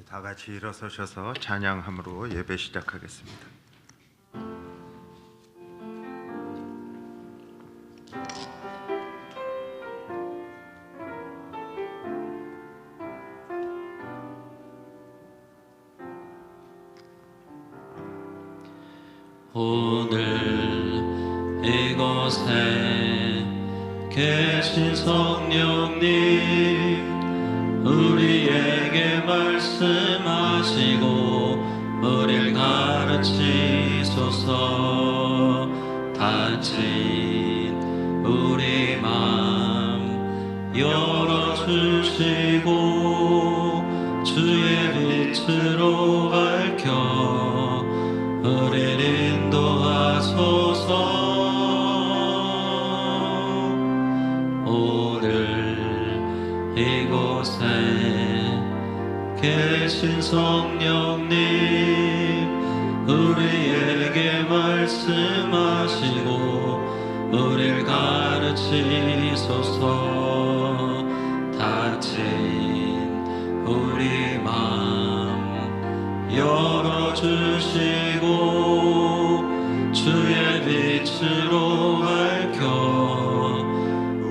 다 같이 일어서셔서 찬양함으로 예배 시작하겠습니다. 오늘 이곳에 계신 성령님, 우리에게 말씀하시고 우릴 가르치소서. 닫힌 우리 맘 열어주시고 주의 빛으로 밝혀 우릴 인도하소서. 오늘 이곳에 계신 성령님, 우리에게 말씀하시고 우릴 가르치소서. 닫힌 우리 맘 열어주시고 주의 빛으로 밝혀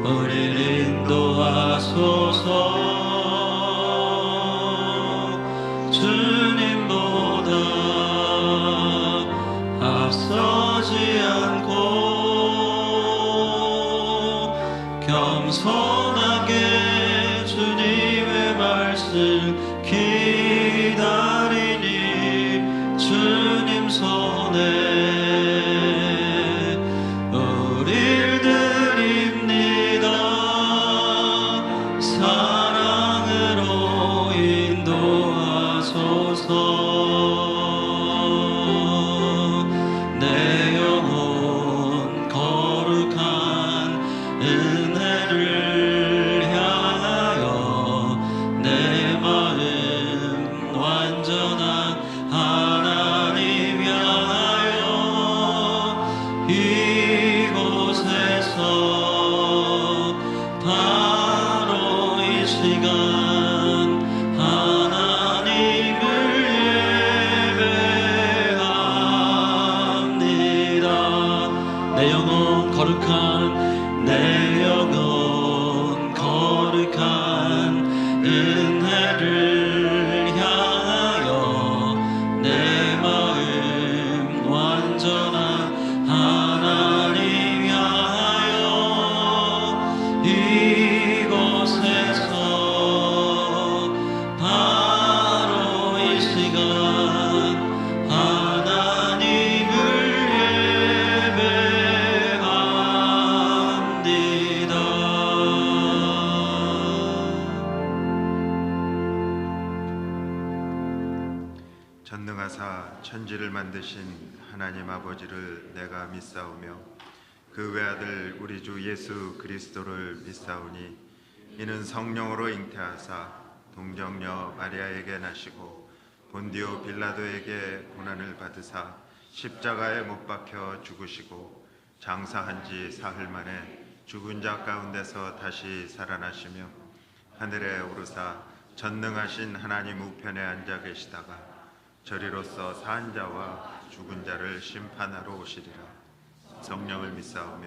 우릴 인도하소서. 주님보다 앞서지 않고 겸손하게 주님의 말씀 기다리니 주님 손에 우릴 드립니다. 사랑으로 인도하소서. 내 영혼 거룩한 은혜를 향하여 내 마음 완전한 하나님 향하여 이곳에서 바로 이 시간 하나님을 예배합니다. 내 영혼 거룩한 은혜를 향하여 내 마음 완전한 하나님 향하여 이곳에서 바로 이 시간 하나님을 예배합니다. 전능하사 천지를 만드신 하나님 아버지를 내가 믿사오며 그 외아들 우리 주 예수 그리스도를 믿사오니 이는 성령으로 잉태하사 동정녀 마리아에게 나시고 본디오 빌라도에게 고난을 받으사 십자가에 못 박혀 죽으시고 장사한 지 사흘 만에 죽은 자 가운데서 다시 살아나시며 하늘에 오르사 전능하신 하나님 우편에 앉아 계시다가 저리로서 산 자와 죽은 자를 심판하러 오시리라. 성령을 믿사오며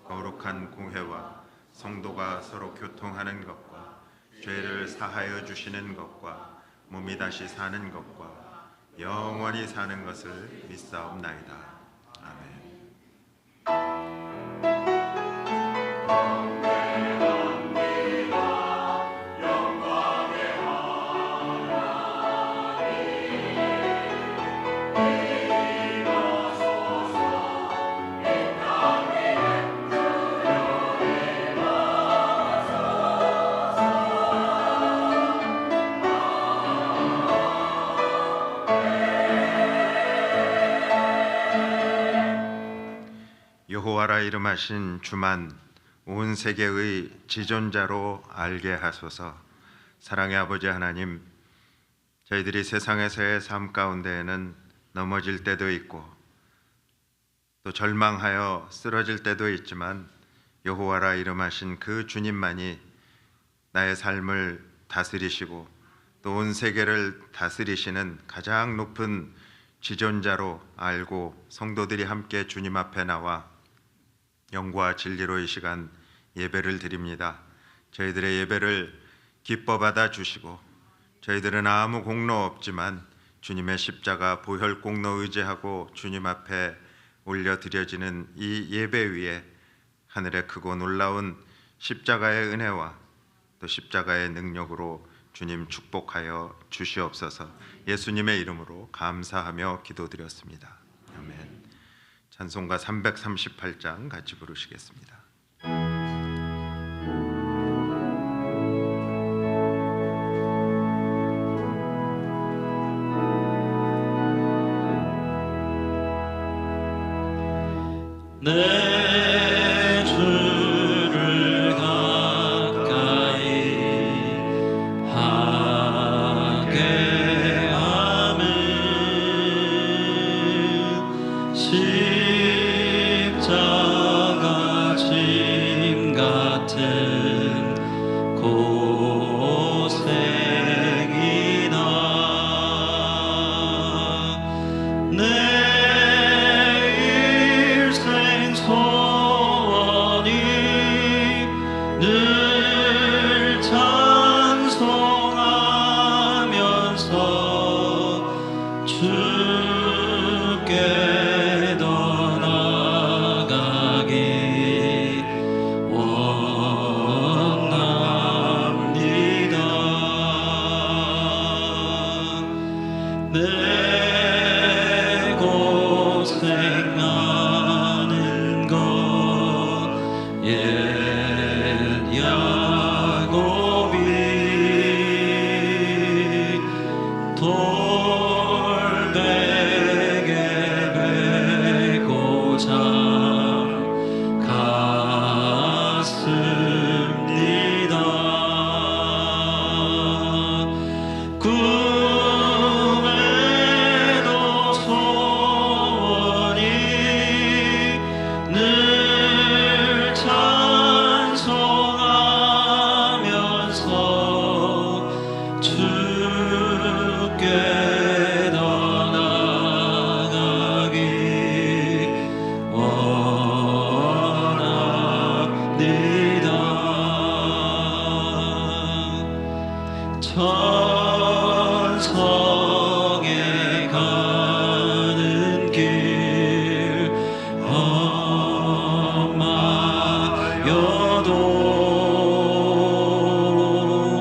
거룩한 공회와 성도가 서로 교통하는 것과 죄를 사하여 주시는 것과 몸이 다시 사는 것과 영원히 사는 것을 믿사옵나이다. 아멘. 여호와라 이름하신 주만 온 세계의 지존자로 알게 하소서. 사랑의 아버지 하나님, 저희들이 세상에서의 삶 가운데에는 넘어질 때도 있고 또 절망하여 쓰러질 때도 있지만 여호와라 이름하신 그 주님만이 나의 삶을 다스리시고 또 온 세계를 다스리시는 가장 높은 지존자로 알고 성도들이 함께 주님 앞에 나와 영과 진리로 이 시간 예배를 드립니다. 저희들의 예배를 기뻐 받아 주시고 저희들은 아무 공로 없지만 주님의 십자가 보혈 공로 의지하고 주님 앞에 올려드려지는 이 예배 위에 하늘의 크고 놀라운 십자가의 은혜와 또 십자가의 능력으로 주님 축복하여 주시옵소서. 예수님의 이름으로 감사하며 기도드렸습니다. 아멘. 찬송가 338장 같이 부르시겠습니다. 내 주를 가까이 하게 함은 십자가 짐 같은 고생이다. 내 소원이 늘 찬송하면서 주께 더 나아가기 원합니다. 내 고생하는 것 옛 야곱이 돌베개 베고자 갔습니다. 꿈에도 소원이 늘 찬송하면서 주께 더 나아가기 원합니다. 천성에 가는 길 험하여도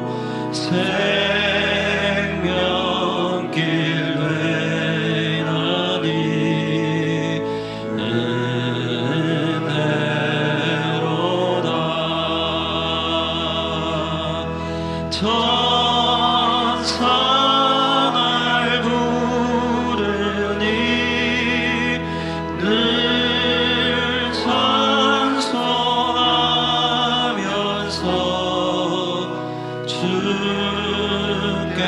생명길 되나니 은혜로다. 천사 날 부르니 늘 찬송하면서 주께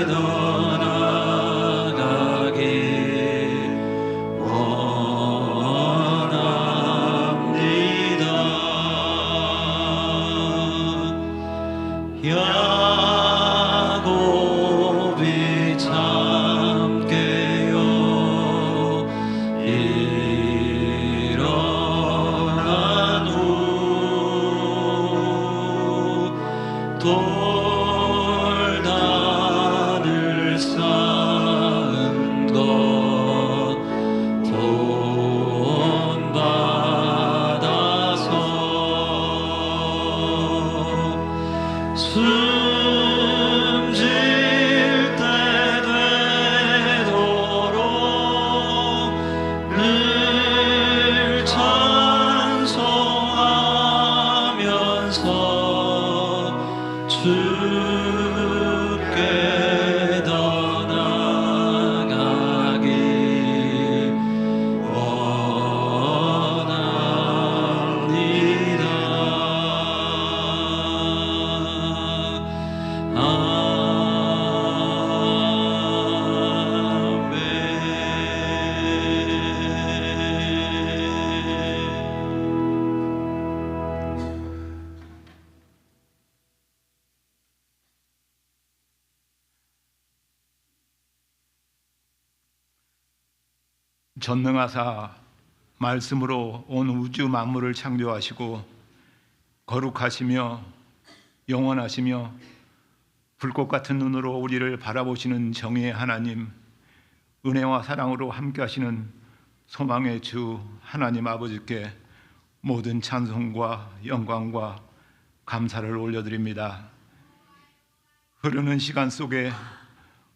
더 나아가기 원합니다. 야곱이 참게요 일어난 후 돌다들 쌓은 것 본받아서 숨질 때 되도록 늘 전능하사 말씀으로 온 우주 만물을 창조하시고 거룩하시며 영원하시며 불꽃 같은 눈으로 우리를 바라보시는 정의의 하나님, 은혜와 사랑으로 함께하시는 소망의 주 하나님 아버지께 모든 찬송과 영광과 감사를 올려드립니다. 흐르는 시간 속에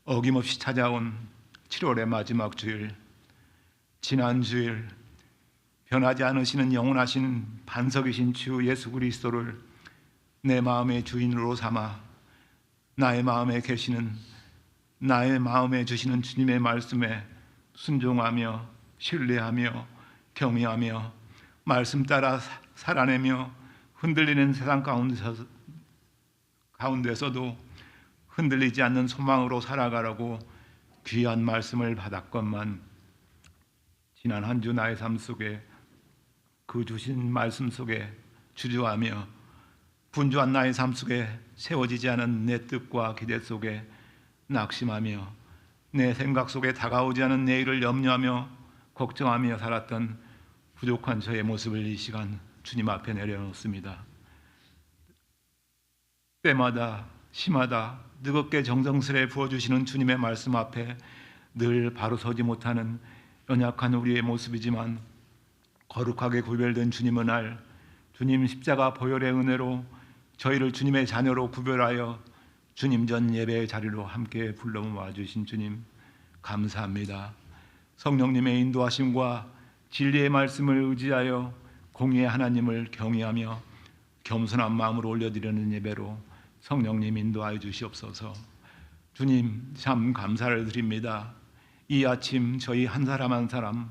어김없이 찾아온 7월의 마지막 주일, 지난 주일 변하지 않으시는 영원하신 반석이신 주 예수 그리스도를 내 마음의 주인으로 삼아 나의 마음에 계시는, 나의 마음에 주시는 주님의 말씀에 순종하며 신뢰하며 경외하며 말씀 따라 살아내며 흔들리는 세상 가운데서도 흔들리지 않는 소망으로 살아가라고 귀한 말씀을 받았건만 지난 한 주 나의 삶 속에 그 주신 말씀 속에 주저하며 분주한 나의 삶 속에 세워지지 않은 내 뜻과 기대 속에 낙심하며 내 생각 속에 다가오지 않은 내일을 염려하며 걱정하며 살았던 부족한 저의 모습을 이 시간 주님 앞에 내려놓습니다. 때마다 시마다 뜨겁게 정성스레 부어주시는 주님의 말씀 앞에 늘 바로 서지 못하는 연약한 우리의 모습이지만 거룩하게 구별된 주님의 날, 주님 십자가 보혈의 은혜로 저희를 주님의 자녀로 구별하여 주님 전 예배의 자리로 함께 불러모아 주신 주님 감사합니다. 성령님의 인도하심과 진리의 말씀을 의지하여 공의의 하나님을 경외하며 겸손한 마음으로 올려드리는 예배로 성령님 인도하여 주시옵소서. 주님 참 감사를 드립니다. 이 아침 저희 한 사람 한 사람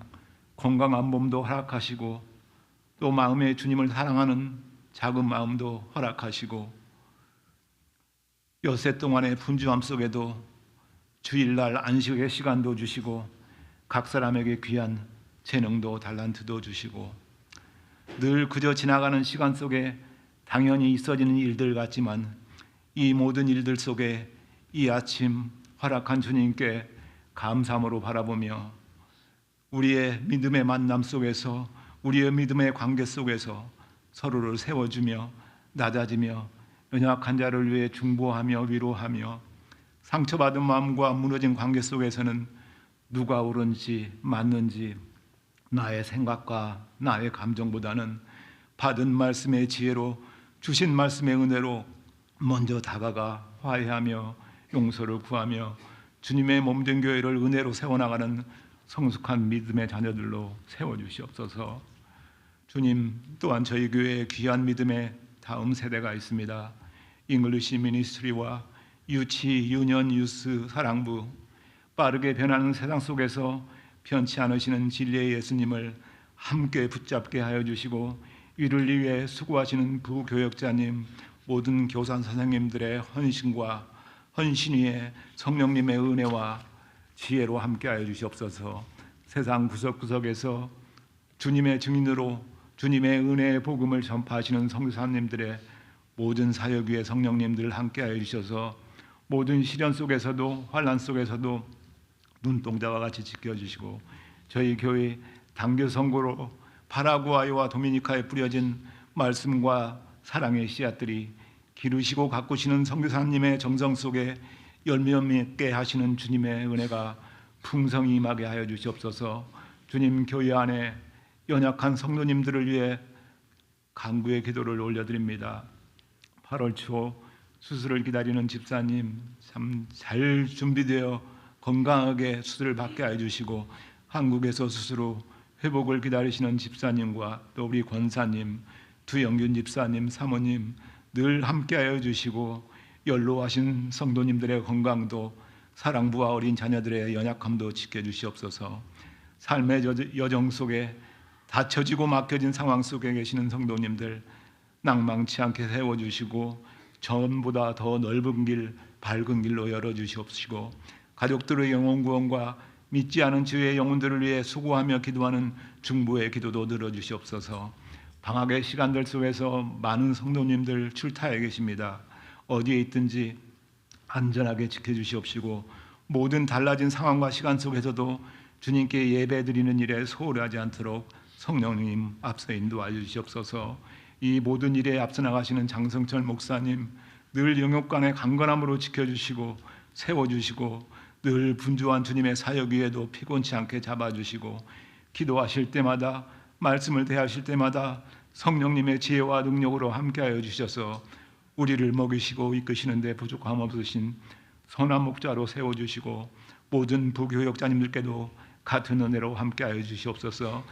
건강한 몸도 허락하시고 또 마음에 주님을 사랑하는 작은 마음도 허락하시고 엿새 동안의 분주함 속에도 주일날 안식의 시간도 주시고 각 사람에게 귀한 재능도 달란트도 주시고 늘 그저 지나가는 시간 속에 당연히 있어지는 일들 같지만 이 모든 일들 속에 이 아침 허락한 주님께 감사함으로 바라보며 우리의 믿음의 만남 속에서 우리의 믿음의 관계 속에서 서로를 세워주며 낮아지며 연약한 자를 위해 중보하며 위로하며 상처받은 마음과 무너진 관계 속에서는 누가 옳은지 맞는지 나의 생각과 나의 감정보다는 받은 말씀의 지혜로 주신 말씀의 은혜로 먼저 다가가 화해하며 용서를 구하며 주님의 몸된 교회를 은혜로 세워나가는 성숙한 믿음의 자녀들로 세워주시옵소서. 주님 또한 저희 교회에 귀한 믿음의 다음 세대가 있습니다. 잉글리시 미니스트리와 유치, 유년, 유스, 사랑부 빠르게 변하는 세상 속에서 변치 않으시는 진리의 예수님을 함께 붙잡게 하여 주시고 이를 위해 수고하시는 부교역자님 모든 교사 선생님들의 헌신과 헌신 위에 성령님의 은혜와 지혜로 함께하여 주시옵소서. 세상 구석구석에서 주님의 증인으로 주님의 은혜의 복음을 전파하시는 선교사님들의 모든 사역 위에 성령님들 함께하여 주셔서 모든 시련 속에서도 환난 속에서도 눈동자와 같이 지켜주시고 저희 교회 단교 선교로 파라구아이와 도미니카에 뿌려진 말씀과 사랑의 씨앗들이 기르시고 가꾸시는 선교사님의 정성 속에 열매 맺게 하시는 주님의 은혜가 풍성히 임하게 하여 주시옵소서. 주님 교회 안에 연약한 성도님들을 위해 간구의 기도를 올려드립니다. 8월 초 수술을 기다리는 집사님 참 잘 준비되어 건강하게 수술을 받게 하여 주시고 한국에서 수술 후 회복을 기다리시는 집사님과 또 우리 권사님, 두영균 집사님, 사모님 늘 함께하여 주시고 연로하신 성도님들의 건강도 사랑부와 어린 자녀들의 연약함도 지켜주시옵소서. 삶의 여정 속에 닫혀지고 막혀진 상황 속에 계시는 성도님들 낭망치 않게 세워주시고 전보다 더 넓은 길, 밝은 길로 열어주시옵시고 가족들의 영혼 구원과 믿지 않은 주의 영혼들을 위해 수고하며 기도하는 중보의 기도도 들어주시옵소서. 방학의 시간들 속에서 많은 성도님들 출타해 계십니다. 어디에 있든지 안전하게 지켜주시옵시고 모든 달라진 상황과 시간 속에서도 주님께 예배드리는 일에 소홀하지 않도록 성령님 앞서 인도하여 주시옵소서. 이 모든 일에 앞서 나가시는 장성철 목사님 늘 영역간의 강건함으로 지켜주시고 세워주시고 늘 분주한 주님의 사역 위에도 피곤치 않게 잡아주시고 기도하실 때마다 말씀을 대하실 때마다 성령님의 지혜와 능력으로 함께하여 주셔서 우리를 먹이시고 이끄시는 데 부족함 없으신 선한 목자로 세워주시고 모든 부교역자님들께도 같은 은혜로 함께하여 주시옵소서.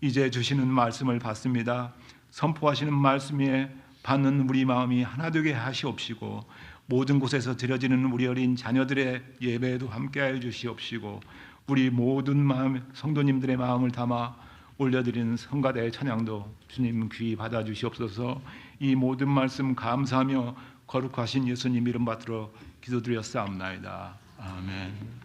이제 주시는 말씀을 받습니다. 선포하시는 말씀 위에 받는 우리 마음이 하나 되게 하시옵시고 모든 곳에서 드려지는 우리 어린 자녀들의 예배에도 함께하여 주시옵시고 우리 모든 마음 성도님들의 마음을 담아 올려드리는 성가대의 찬양도 주님 귀히 받아주시옵소서. 이 모든 말씀 감사하며 거룩하신 예수님 이름 받들어 기도드렸사옵나이다. 아멘.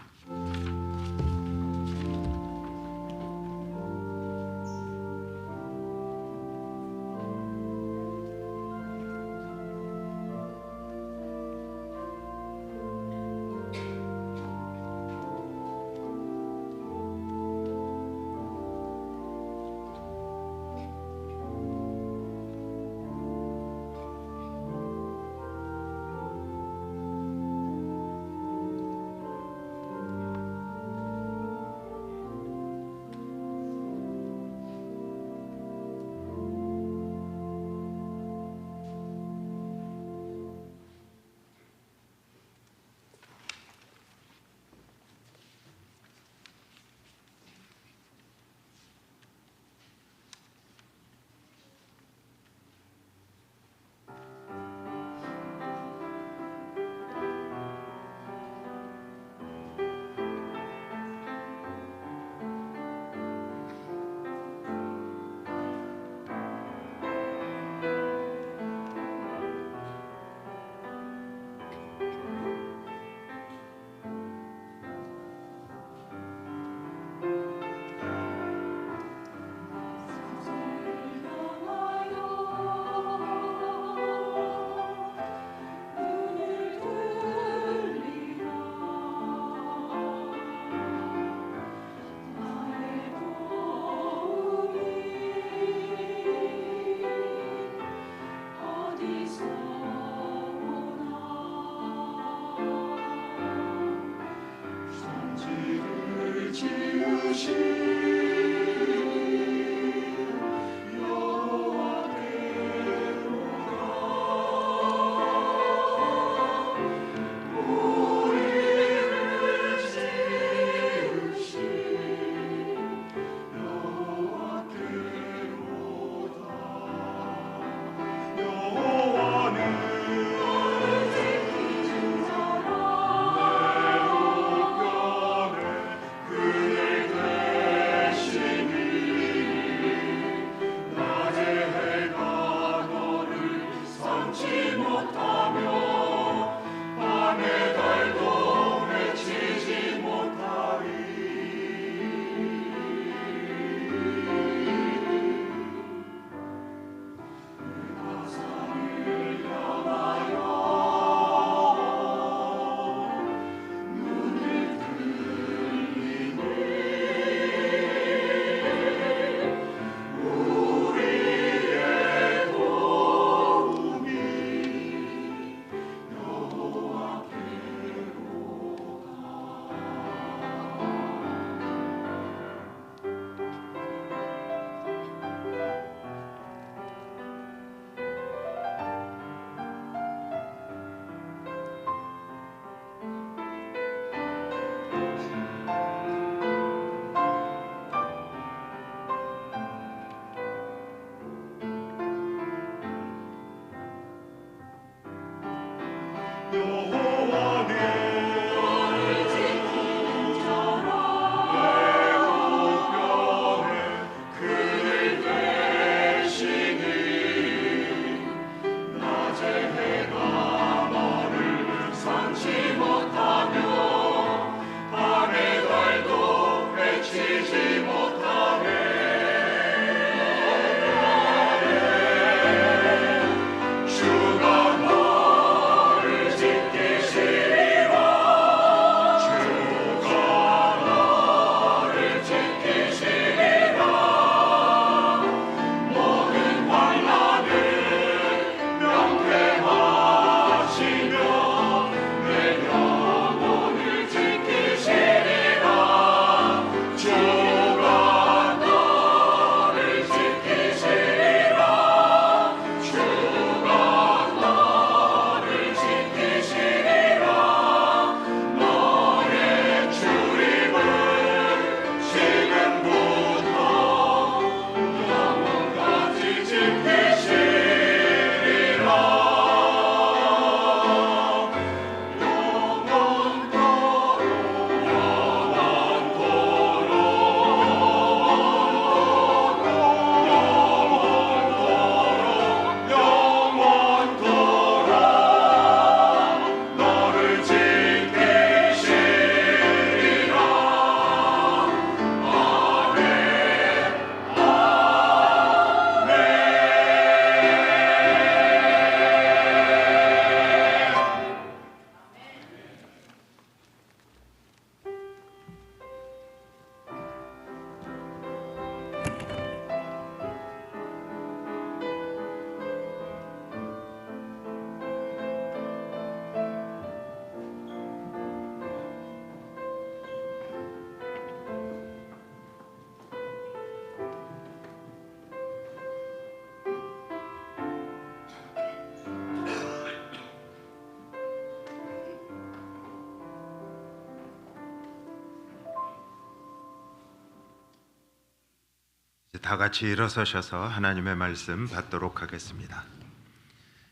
다 같이 일어서셔서 하나님의 말씀 받도록 하겠습니다.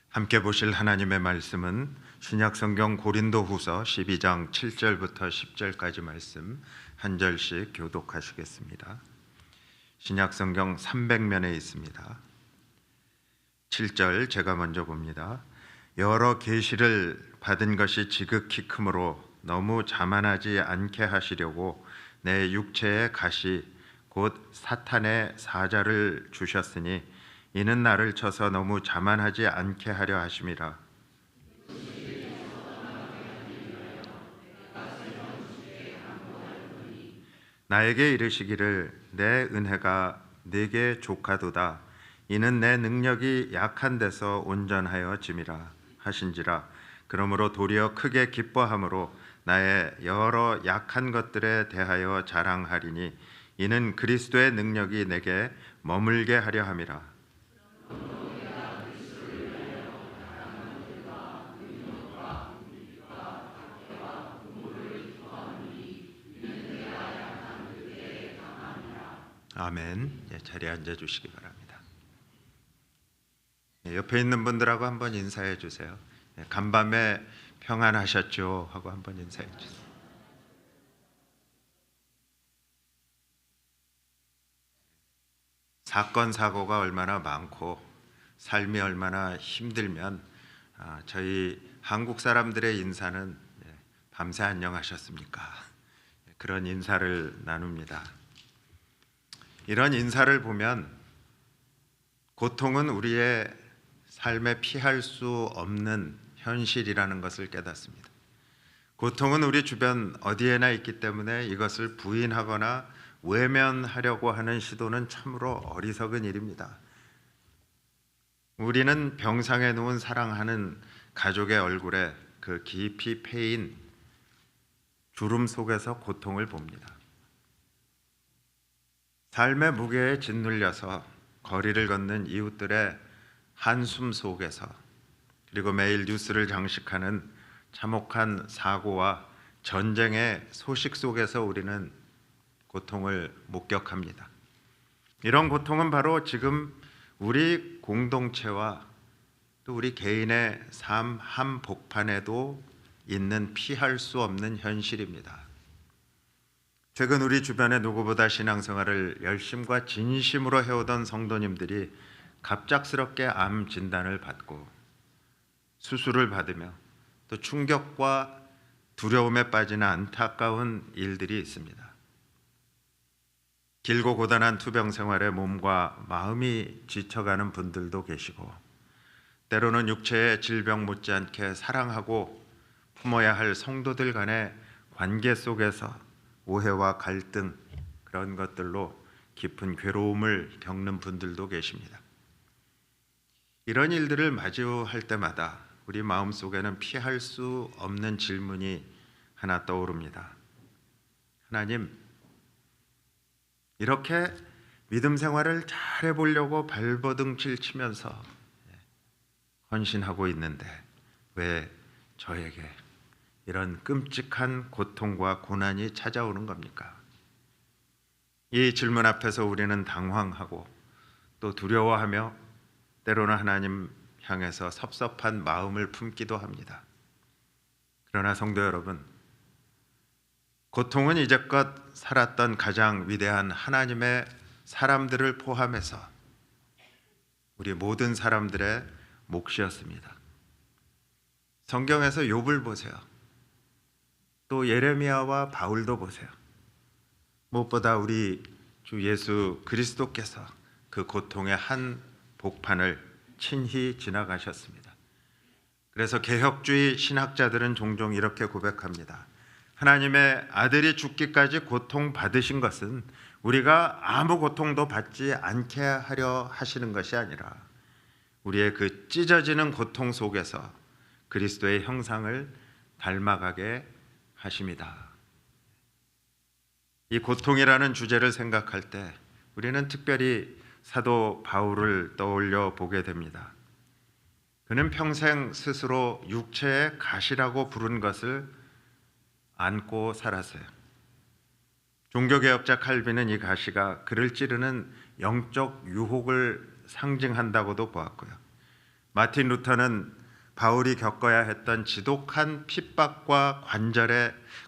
함께 보실 하나님의 말씀은 신약성경 고린도후서 12장 7절부터 10절까지 말씀 한 절씩 교독하시겠습니다. 신약성경 300면에 있습니다. 7절 제가 먼저 봅니다. 여러 계시를 받은 것이 지극히 크므로 너무 자만하지 않게 하시려고 내 육체의 가시 곧 사탄의 사자를 주셨으니 이는 나를 쳐서 너무 자만하지 않게 하려 하심이라. 나에게 이르시기를 내 은혜가 네게 족하도다. 이는 내 능력이 약한 데서 온전하여 짐이라 하신지라. 그러므로 도리어 크게 기뻐함으로 나의 여러 약한 것들에 대하여 자랑하리니 이는 그리스도의 능력이 내게 머물게 하려 함이라. 아멘. 자리에 앉아 주시기 바랍니다. 옆에 있는 분들하고 한번 인사해 주세요. 간밤에 평안하셨죠? 하고 한번 인사해 주세요. 사건 사고가 얼마나 많고 삶이 얼마나 힘들면 저희 한국 사람들의 인사는 밤새 안녕하셨습니까? 그런 인사를 나눕니다. 이런 인사를 보면 고통은 우리의 삶에 피할 수 없는 현실이라는 것을 깨닫습니다. 고통은 우리 주변 어디에나 있기 때문에 이것을 부인하거나 외면하려고 하는 시도는 참으로 어리석은 일입니다. 우리는 병상에 누운 사랑하는 가족의 얼굴에 그 깊이 패인 주름 속에서 고통을 봅니다. 삶의 무게에 짓눌려서 거리를 걷는 이웃들의 한숨 속에서 그리고 매일 뉴스를 장식하는 참혹한 사고와 전쟁의 소식 속에서 우리는 고통을 목격합니다. 이런 고통은 바로 지금 우리 공동체와 또 우리 개인의 삶 한복판에도 있는 피할 수 없는 현실입니다. 최근 우리 주변에 누구보다 신앙생활을 열심과 진심으로 해오던 성도님들이 갑작스럽게 암 진단을 받고 수술을 받으며 또 충격과 두려움에 빠지는 안타까운 일들이 있습니다. 길고 고단한 투병 생활에 몸과 마음이 지쳐가는 분들도 계시고 때로는 육체의 질병 못지않게 사랑하고 품어야 할 성도들 간의 관계 속에서 오해와 갈등 그런 것들로 깊은 괴로움을 겪는 분들도 계십니다. 이런 일들을 마주할 때마다 우리 마음속에는 피할 수 없는 질문이 하나 떠오릅니다. 하나님, 이렇게 믿음 생활을 잘 해보려고 발버둥칠 치면서 헌신하고 있는데 왜 저에게 이런 끔찍한 고통과 고난이 찾아오는 겁니까? 이 질문 앞에서 우리는 당황하고 또 두려워하며 때로는 하나님 향해서 섭섭한 마음을 품기도 합니다. 그러나 성도 여러분, 고통은 이제껏 살았던 가장 위대한 하나님의 사람들을 포함해서 우리 모든 사람들의 몫이었습니다. 성경에서 욥을 보세요. 또 예레미야와 바울도 보세요. 무엇보다 우리 주 예수 그리스도께서 그 고통의 한 복판을 친히 지나가셨습니다. 그래서 개혁주의 신학자들은 종종 이렇게 고백합니다. 하나님의 아들이 죽기까지 고통받으신 것은 우리가 아무 고통도 받지 않게 하려 하시는 것이 아니라 우리의 그 찢어지는 고통 속에서 그리스도의 형상을 닮아가게 하십니다. 이 고통이라는 주제를 생각할 때 우리는 특별히 사도 바울을 떠올려 보게 됩니다. 그는 평생 스스로 육체의 가시라고 부른 것을 안고 살았어요. 종교개혁자 칼빈은 이 가시가 그를 찌르는 영적 유혹을 상징한다고도 보았고요. 마틴 루터는 바울이 겪어야 했던 지독한 핍박과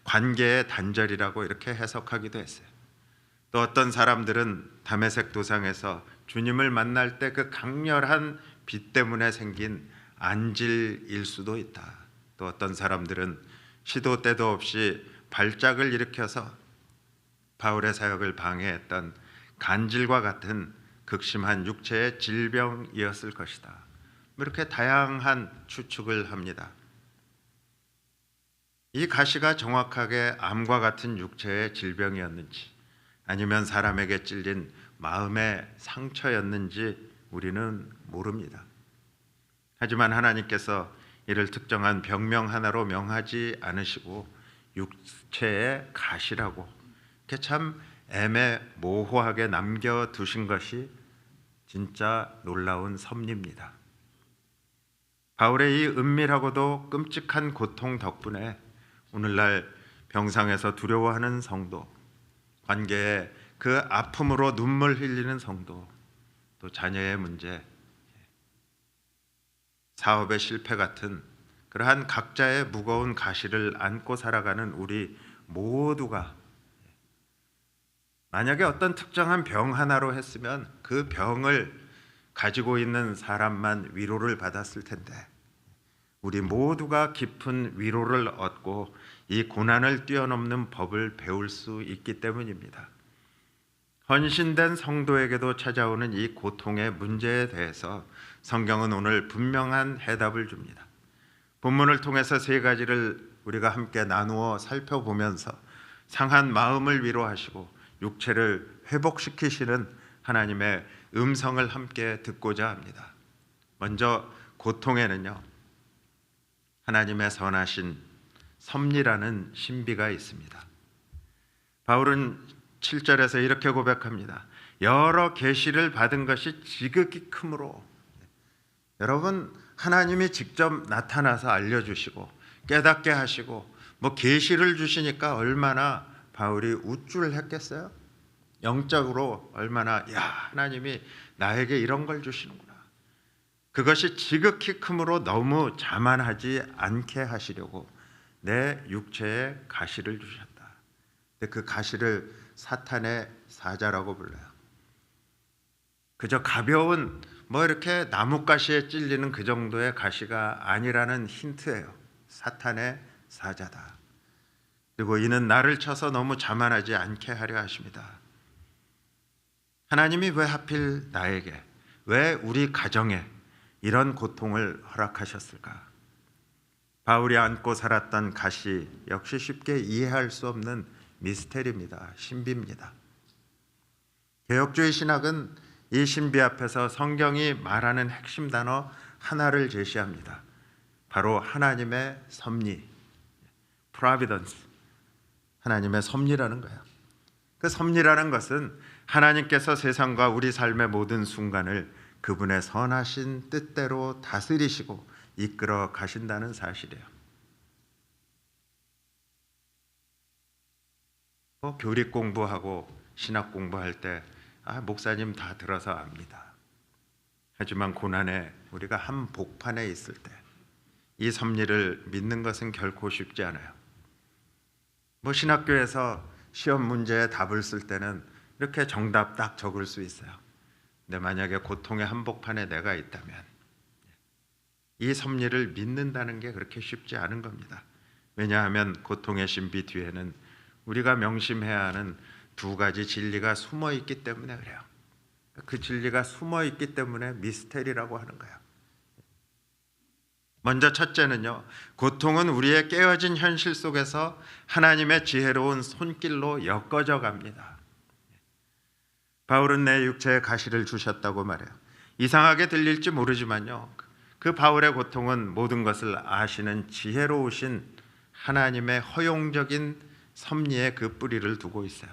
관계의 단절이라고 이렇게 해석하기도 했어요. 또 어떤 사람들은 다메섹 도상에서 주님을 만날 때 그 강렬한 빛 때문에 생긴 안질일 수도 있다. 또 어떤 사람들은 시도 때도 없이 발작을 일으켜서 바울의 사역을 방해했던 간질과 같은 극심한 육체의 질병이었을 것이다. 이렇게 다양한 추측을 합니다. 이 가시가 정확하게 암과 같은 육체의 질병이었는지 아니면 사람에게 찔린 마음의 상처였는지 우리는 모릅니다. 하지만 하나님께서 이를 특정한 병명 하나로 명하지 않으시고 육체의 가시라고 이렇게 참 애매모호하게 남겨두신 것이 진짜 놀라운 섭리입니다. 바울의 이 은밀하고도 끔찍한 고통 덕분에 오늘날 병상에서 두려워하는 성도, 관계에 그 아픔으로 눈물 흘리는 성도, 또 자녀의 문제, 사업의 실패 같은 그러한 각자의 무거운 가시를 안고 살아가는 우리 모두가 만약에 어떤 특정한 병 하나로 했으면 그 병을 가지고 있는 사람만 위로를 받았을 텐데 우리 모두가 깊은 위로를 얻고 이 고난을 뛰어넘는 법을 배울 수 있기 때문입니다. 헌신된 성도에게도 찾아오는 이 고통의 문제에 대해서 성경은 오늘 분명한 해답을 줍니다. 본문을 통해서 세 가지를 우리가 함께 나누어 살펴보면서 상한 마음을 위로하시고 육체를 회복시키시는 하나님의 음성을 함께 듣고자 합니다. 먼저 고통에는요, 하나님의 선하신 섭리라는 신비가 있습니다. 바울은 7절에서 이렇게 고백합니다. 여러 계시를 받은 것이 지극히 크므로, 여러분, 하나님이 직접 나타나서 알려주시고 깨닫게 하시고 계시를 주시니까 얼마나 바울이 우쭐했겠어요? 영적으로 얼마나 하나님이 나에게 이런 걸 주시는구나. 그것이 지극히 크므로 너무 자만하지 않게 하시려고 내 육체에 가시를 주셨다. 근데 그 가시를 사탄의 사자라고 불러요. 그저 가벼운 이렇게 나뭇가시에 찔리는 그 정도의 가시가 아니라는 힌트예요. 사탄의 사자다. 그리고 이는 나를 쳐서 너무 자만하지 않게 하려 하십니다. 하나님이 왜 하필 나에게, 왜 우리 가정에 이런 고통을 허락하셨을까? 바울이 안고 살았던 가시 역시 쉽게 이해할 수 없는 미스테리입니다. 신비입니다. 개혁주의 신학은 이 신비 앞에서 성경이 말하는 핵심 단어 하나를 제시합니다. 바로 하나님의 섭리, providence, 하나님의 섭리라는 거예요. 그 섭리라는 것은 하나님께서 세상과 우리 삶의 모든 순간을 그분의 선하신 뜻대로 다스리시고 이끌어 가신다는 사실이에요. 교리 공부하고 신학 공부할 때 목사님 다 들어서 압니다. 하지만 고난에 우리가 한복판에 있을 때 이 섭리를 믿는 것은 결코 쉽지 않아요. 신학교에서 시험 문제에 답을 쓸 때는 이렇게 정답 딱 적을 수 있어요. 근데 만약에 고통의 한복판에 내가 있다면 이 섭리를 믿는다는 게 그렇게 쉽지 않은 겁니다. 왜냐하면 고통의 신비 뒤에는 우리가 명심해야 하는 두 가지 진리가 숨어 있기 때문에 그래요. 그 진리가 숨어 있기 때문에 미스테리라고 하는 거예요. 먼저 첫째는요, 고통은 우리의 깨어진 현실 속에서 하나님의 지혜로운 손길로 엮어져 갑니다. 바울은 내 육체에 가시를 주셨다고 말해요. 이상하게 들릴지 모르지만요, 그 바울의 고통은 모든 것을 아시는 지혜로우신 하나님의 허용적인 섭리에 그 뿌리를 두고 있어요.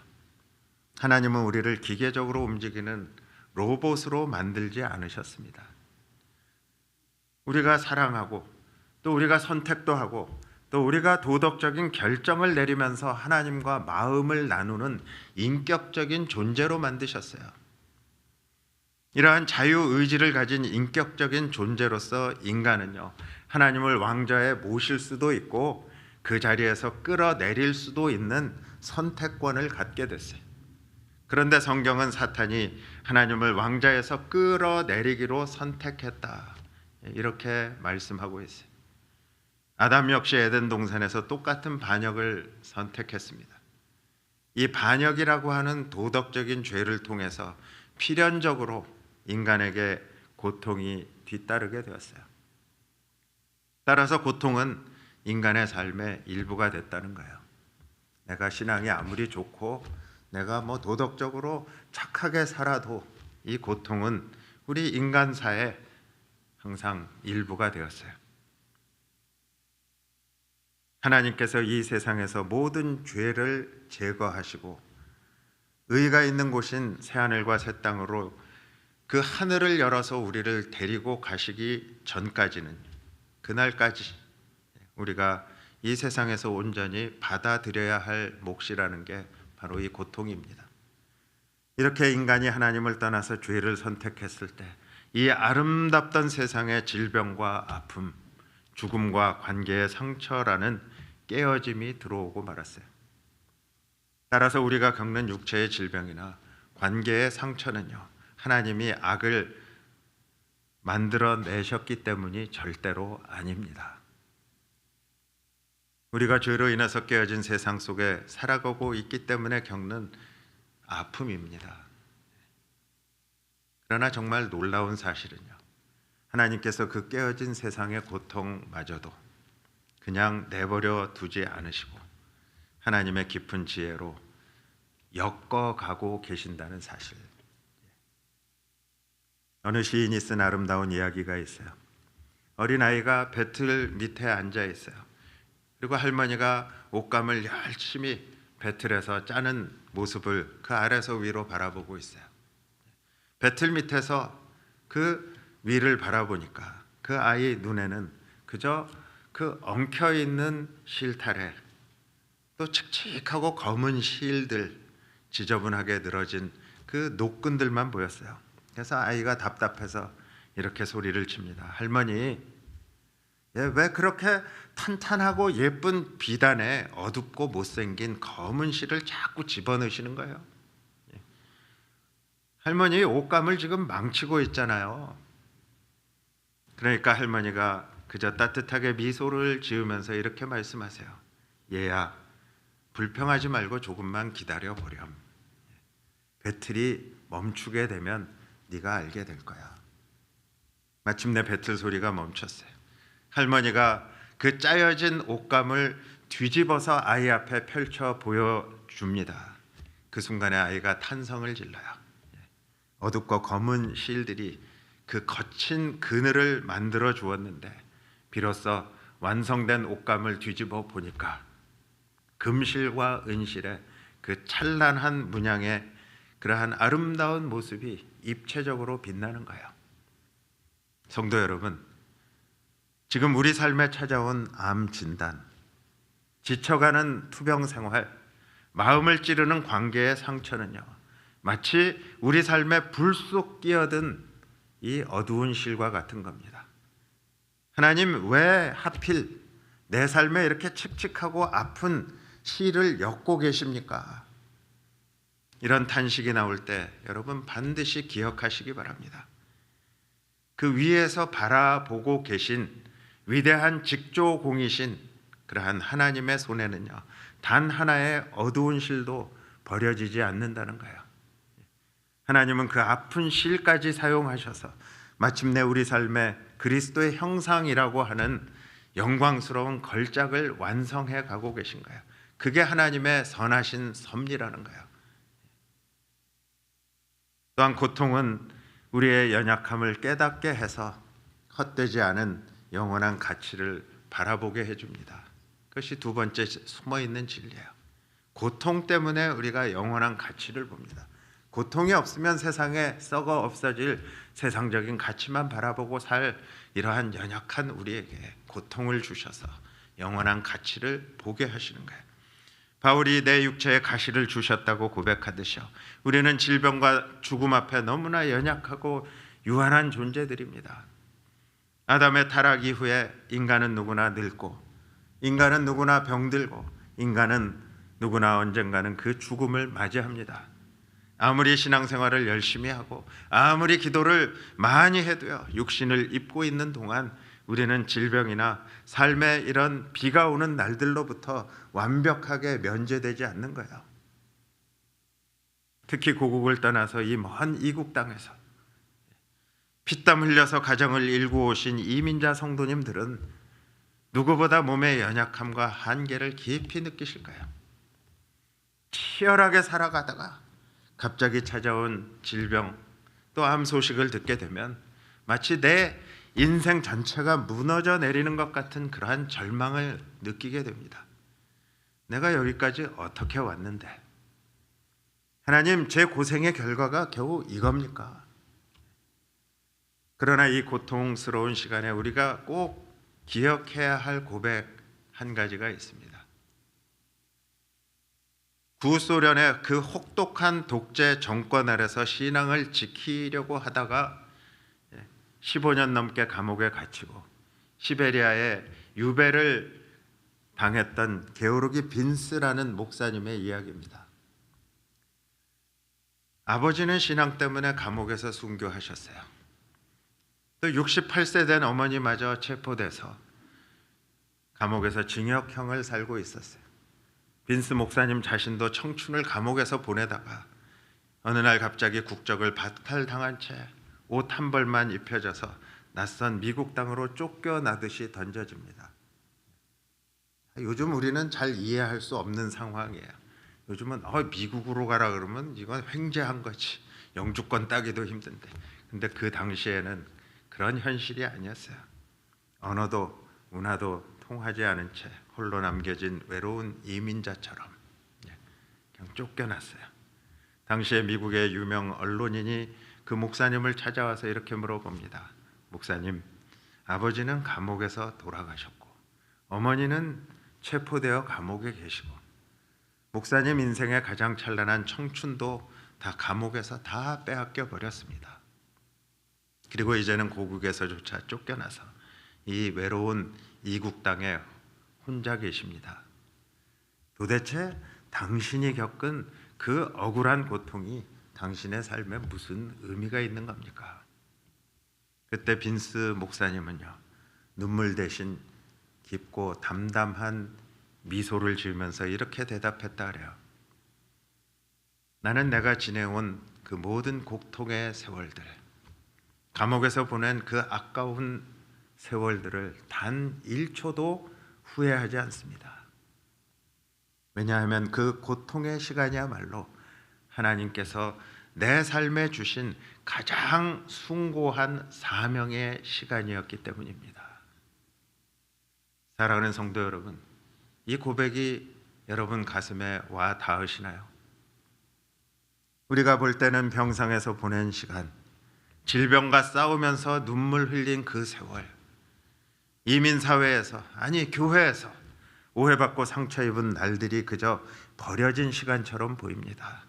하나님은 우리를 기계적으로 움직이는 로봇으로 만들지 않으셨습니다. 우리가 사랑하고 또 우리가 선택도 하고 또 우리가 도덕적인 결정을 내리면서 하나님과 마음을 나누는 인격적인 존재로 만드셨어요. 이러한 자유의지를 가진 인격적인 존재로서 인간은요, 하나님을 왕좌에 모실 수도 있고 그 자리에서 끌어내릴 수도 있는 선택권을 갖게 됐어요. 그런데 성경은 사탄이 하나님을 왕좌에서 끌어내리기로 선택했다, 이렇게 말씀하고 있어요. 아담 역시 에덴 동산에서 똑같은 반역을 선택했습니다. 이 반역이라고 하는 도덕적인 죄를 통해서 필연적으로 인간에게 고통이 뒤따르게 되었어요. 따라서 고통은 인간의 삶의 일부가 됐다는 거예요. 내가 신앙이 아무리 좋고 내가 도덕적으로 착하게 살아도 이 고통은 우리 인간사의 항상 일부가 되었어요. 하나님께서 이 세상에서 모든 죄를 제거하시고 의가 있는 곳인 새하늘과 새 땅으로 그 하늘을 열어서 우리를 데리고 가시기 전까지는, 그날까지 우리가 이 세상에서 온전히 받아들여야 할 몫이라는 게 바로 이 고통입니다. 이렇게 인간이 하나님을 떠나서 죄를 선택했을 때 이 아름답던 세상의 질병과 아픔, 죽음과 관계의 상처라는 깨어짐이 들어오고 말았어요. 따라서 우리가 겪는 육체의 질병이나 관계의 상처는요, 하나님이 악을 만들어내셨기 때문이 절대로 아닙니다. 우리가 죄로 인해서 깨어진 세상 속에 살아가고 있기 때문에 겪는 아픔입니다. 그러나 정말 놀라운 사실은요, 하나님께서 그 깨어진 세상의 고통마저도 그냥 내버려 두지 않으시고 하나님의 깊은 지혜로 엮어가고 계신다는 사실. 어느 시인이 쓴 아름다운 이야기가 있어요. 어린아이가 배틀 밑에 앉아 있어요. 그리고 할머니가 옷감을 열심히 배틀에서 짜는 모습을 그 아래서 위로 바라보고 있어요. 배틀 밑에서 그 위를 바라보니까 그 아이 눈에는 그저 그 엉켜있는 실타래, 또 칙칙하고 검은 실들, 지저분하게 늘어진 그 노끈들만 보였어요. 그래서 아이가 답답해서 이렇게 소리를 칩니다. 할머니, 왜 그렇게 탄탄하고 예쁜 비단에 어둡고 못생긴 검은 실을 자꾸 집어넣으시는 거예요? 할머니, 옷감을 지금 망치고 있잖아요. 그러니까 할머니가 그저 따뜻하게 미소를 지으면서 이렇게 말씀하세요. 얘야, 불평하지 말고 조금만 기다려 보렴. 배틀이 멈추게 되면 네가 알게 될 거야. 마침내 배틀 소리가 멈췄어요. 할머니가 그 짜여진 옷감을 뒤집어서 아이 앞에 펼쳐 보여줍니다. 그 순간에 아이가 탄성을 질러요. 어둡고 검은 실들이 그 거친 그늘을 만들어 주었는데 비로소 완성된 옷감을 뒤집어 보니까 금실과 은실의 그 찬란한 문양의 그러한 아름다운 모습이 입체적으로 빛나는 거예요. 성도 여러분, 지금 우리 삶에 찾아온 암 진단, 지쳐가는 투병 생활, 마음을 찌르는 관계의 상처는요, 마치 우리 삶에 불 속 끼어든 이 어두운 실과 같은 겁니다. 하나님, 왜 하필 내 삶에 이렇게 칙칙하고 아픈 실을 엮고 계십니까? 이런 탄식이 나올 때 여러분 반드시 기억하시기 바랍니다. 그 위에서 바라보고 계신 위대한 직조공이신 그러한 하나님의 손에는요, 단 하나의 어두운 실도 버려지지 않는다는 거예요. 하나님은 그 아픈 실까지 사용하셔서 마침내 우리 삶에 그리스도의 형상이라고 하는 영광스러운 걸작을 완성해 가고 계신 거예요. 그게 하나님의 선하신 섭리라는 거예요. 또한 고통은 우리의 연약함을 깨닫게 해서 헛되지 않은 영원한 가치를 바라보게 해줍니다. 그것이 두 번째 숨어있는 진리예요. 고통 때문에 우리가 영원한 가치를 봅니다. 고통이 없으면 세상에 썩어 없어질 세상적인 가치만 바라보고 살 이러한 연약한 우리에게 고통을 주셔서 영원한 가치를 보게 하시는 거예요. 바울이 내 육체에 가시를 주셨다고 고백하듯이요, 우리는 질병과 죽음 앞에 너무나 연약하고 유한한 존재들입니다. 아담의 타락 이후에 인간은 누구나 늙고, 인간은 누구나 병들고, 인간은 누구나 언젠가는 그 죽음을 맞이합니다. 아무리 신앙생활을 열심히 하고 아무리 기도를 많이 해도요, 육신을 입고 있는 동안 우리는 질병이나 삶의 이런 비가 오는 날들로부터 완벽하게 면제되지 않는 거예요. 특히 고국을 떠나서 이 먼 이국 땅에서 피땀 흘려서 가정을 일구어 오신 이민자 성도님들은 누구보다 몸의 연약함과 한계를 깊이 느끼실 거예요. 치열하게 살아가다가 갑자기 찾아온 질병 또 암 소식을 듣게 되면 마치 내 인생 전체가 무너져 내리는 것 같은 그러한 절망을 느끼게 됩니다. 내가 여기까지 어떻게 왔는데, 하나님, 제 고생의 결과가 겨우 이겁니까? 그러나 이 고통스러운 시간에 우리가 꼭 기억해야 할 고백 한 가지가 있습니다. 구소련의 그 혹독한 독재 정권 아래서 신앙을 지키려고 하다가 15년 넘게 감옥에 갇히고 시베리아에 유배를 당했던 게오르기 빈스라는 목사님의 이야기입니다. 아버지는 신앙 때문에 감옥에서 순교하셨어요. 또 68세 된 어머니마저 체포돼서 감옥에서 징역형을 살고 있었어요. 빈스 목사님 자신도 청춘을 감옥에서 보내다가 어느 날 갑자기 국적을 박탈당한 채 옷 한 벌만 입혀져서 낯선 미국 땅으로 쫓겨나듯이 던져집니다. 요즘 우리는 잘 이해할 수 없는 상황이에요. 요즘은 미국으로 가라 그러면 이건 횡재한 거지, 영주권 따기도 힘든데, 근데 그 당시에는 그런 현실이 아니었어요. 언어도 문화도 통하지 않은 채 홀로 남겨진 외로운 이민자처럼 그냥 쫓겨났어요. 당시에 미국의 유명 언론인이 그 목사님을 찾아와서 이렇게 물어봅니다. 목사님, 아버지는 감옥에서 돌아가셨고 어머니는 체포되어 감옥에 계시고 목사님 인생의 가장 찬란한 청춘도 다 감옥에서 다 빼앗겨 버렸습니다. 그리고 이제는 고국에서조차 쫓겨나서 이 외로운 이국 땅에 혼자 계십니다. 도대체 당신이 겪은 그 억울한 고통이 당신의 삶에 무슨 의미가 있는 겁니까? 그때 빈스 목사님은요, 눈물 대신 깊고 담담한 미소를 지으면서 이렇게 대답했다 그래요. 나는 내가 지내온 그 모든 고통의 세월들, 감옥에서 보낸 그 아까운 세월들을 단 1초도 후회하지 않습니다. 왜냐하면 그 고통의 시간이야말로 하나님께서 내 삶에 주신 가장 숭고한 사명의 시간이었기 때문입니다. 사랑하는 성도 여러분, 이 고백이 여러분 가슴에 와 닿으시나요? 우리가 볼 때는 병상에서 보낸 시간, 질병과 싸우면서 눈물 흘린 그 세월, 이민사회에서, 아니 교회에서 오해받고 상처 입은 날들이 그저 버려진 시간처럼 보입니다.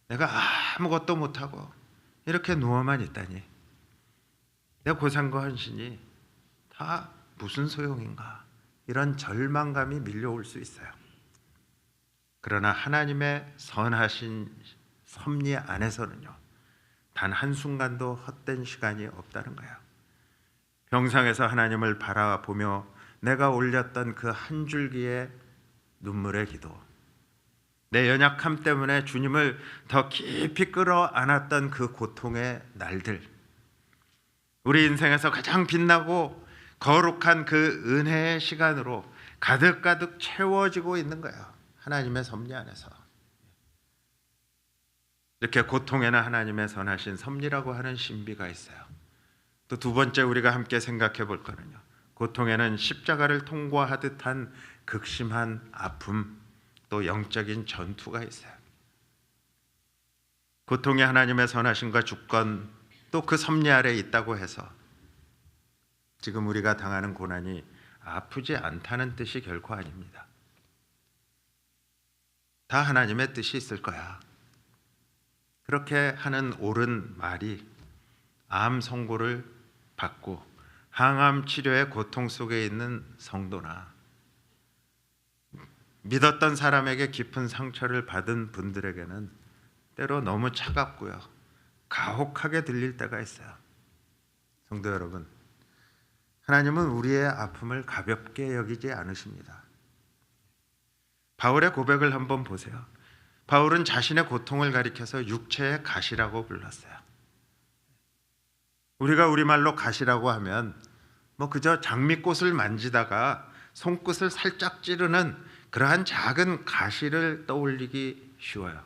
내가 아무것도 못하고 이렇게 누워만 있다니, 내 고생과 헌신이 다 무슨 소용인가, 이런 절망감이 밀려올 수 있어요. 그러나 하나님의 선하신 섭리 안에서는요, 단 한순간도 헛된 시간이 없다는 거예요. 병상에서 하나님을 바라보며 내가 올렸던 그 한 줄기의 눈물의 기도, 내 연약함 때문에 주님을 더 깊이 끌어안았던 그 고통의 날들, 우리 인생에서 가장 빛나고 거룩한 그 은혜의 시간으로 가득가득 채워지고 있는 거예요. 하나님의 섭리 안에서. 이렇게 고통에는 하나님의 선하신 섭리라고 하는 신비가 있어요. 또 두 번째 우리가 함께 생각해 볼 거는요, 고통에는 십자가를 통과하듯 한 극심한 아픔, 또 영적인 전투가 있어요. 고통이 하나님의 선하심과 주권, 또 그 섭리 아래 있다고 해서 지금 우리가 당하는 고난이 아프지 않다는 뜻이 결코 아닙니다. 다 하나님의 뜻이 있을 거야. 그렇게 하는 옳은 말이 암 선고를 받고 항암 치료의 고통 속에 있는 성도나 믿었던 사람에게 깊은 상처를 받은 분들에게는 때로 너무 차갑고요, 가혹하게 들릴 때가 있어요. 성도 여러분, 하나님은 우리의 아픔을 가볍게 여기지 않으십니다. 바울의 고백을 한번 보세요. 바울은 자신의 고통을 가리켜서 육체의 가시라고 불렀어요. 우리가 우리말로 가시라고 하면 뭐 그저 장미꽃을 만지다가 손끝을 살짝 찌르는 그러한 작은 가시를 떠올리기 쉬워요.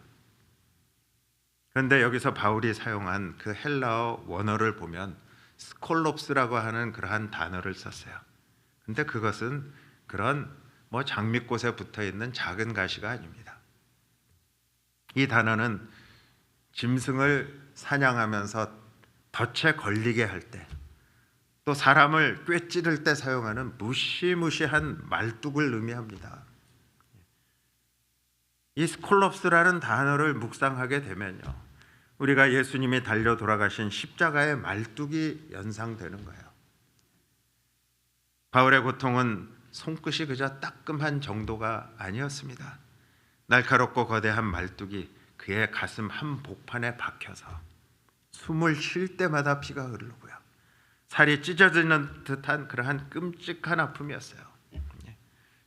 그런데 여기서 바울이 사용한 그 헬라어 원어를 보면 스콜롭스라고 하는 그러한 단어를 썼어요. 근데 그것은 그런 뭐 장미꽃에 붙어 있는 작은 가시가 아닙니다. 이 단어는 짐승을 사냥하면서 덫에 걸리게 할 때, 또 사람을 꿰찌를 때 사용하는 무시무시한 말뚝을 의미합니다. 이 스콜롭스라는 단어를 묵상하게 되면요, 우리가 예수님이 달려 돌아가신 십자가의 말뚝이 연상되는 거예요. 바울의 고통은 손끝이 그저 따끔한 정도가 아니었습니다. 날카롭고 거대한 말뚝이 그의 가슴 한 복판에 박혀서 숨을 쉴 때마다 피가 흐르고요, 살이 찢어지는 듯한 그러한 끔찍한 아픔이었어요.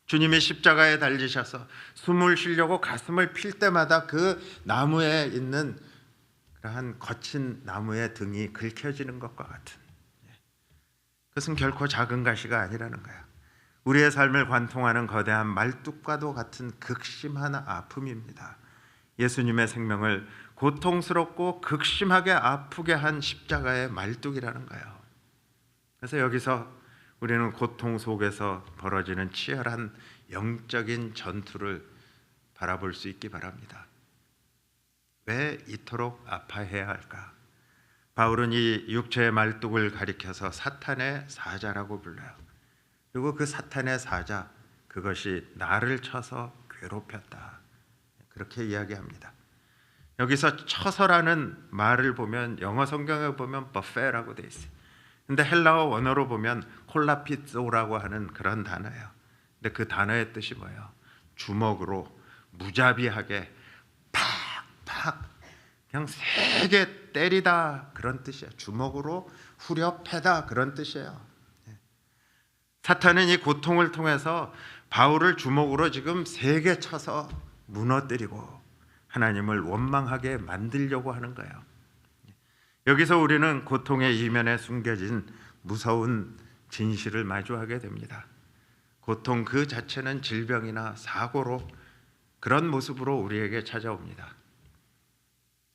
주님이 십자가에 달리셔서 숨을 쉬려고 가슴을 필 때마다 그 나무에 있는 그러한 거친 나무의 등이 긁혀지는 것과 같은, 그것은 결코 작은 가시가 아니라는 거예요. 우리의 삶을 관통하는 거대한 말뚝과도 같은 극심한 아픔입니다. 예수님의 생명을 고통스럽고 극심하게 아프게 한 십자가의 말뚝이라는 거예요. 그래서 여기서 우리는 고통 속에서 벌어지는 치열한 영적인 전투를 바라볼 수 있기 바랍니다. 왜 이토록 아파해야 할까? 바울은 이 육체의 말뚝을 가리켜서 사탄의 사자라고 불러요. 그리고 그 사탄의 사자, 그것이 나를 쳐서 괴롭혔다, 그렇게 이야기합니다. 여기서 쳐서라는 말을 보면 영어 성경에 보면 버페라고 돼 있어요. 근데 헬라어 원어로 보면 콜라피조라고 하는 그런 단어예요. 근데 그 단어의 뜻이 뭐예요? 주먹으로 무자비하게 팍팍 그냥 세게 때리다, 그런 뜻이에요. 주먹으로 후려 패다, 그런 뜻이에요. 사탄은 이 고통을 통해서 바울을 주먹으로 지금 세게 쳐서 무너뜨리고 하나님을 원망하게 만들려고 하는 거예요. 여기서 우리는 고통의 이면에 숨겨진 무서운 진실을 마주하게 됩니다. 고통 그 자체는 질병이나 사고로, 그런 모습으로 우리에게 찾아옵니다.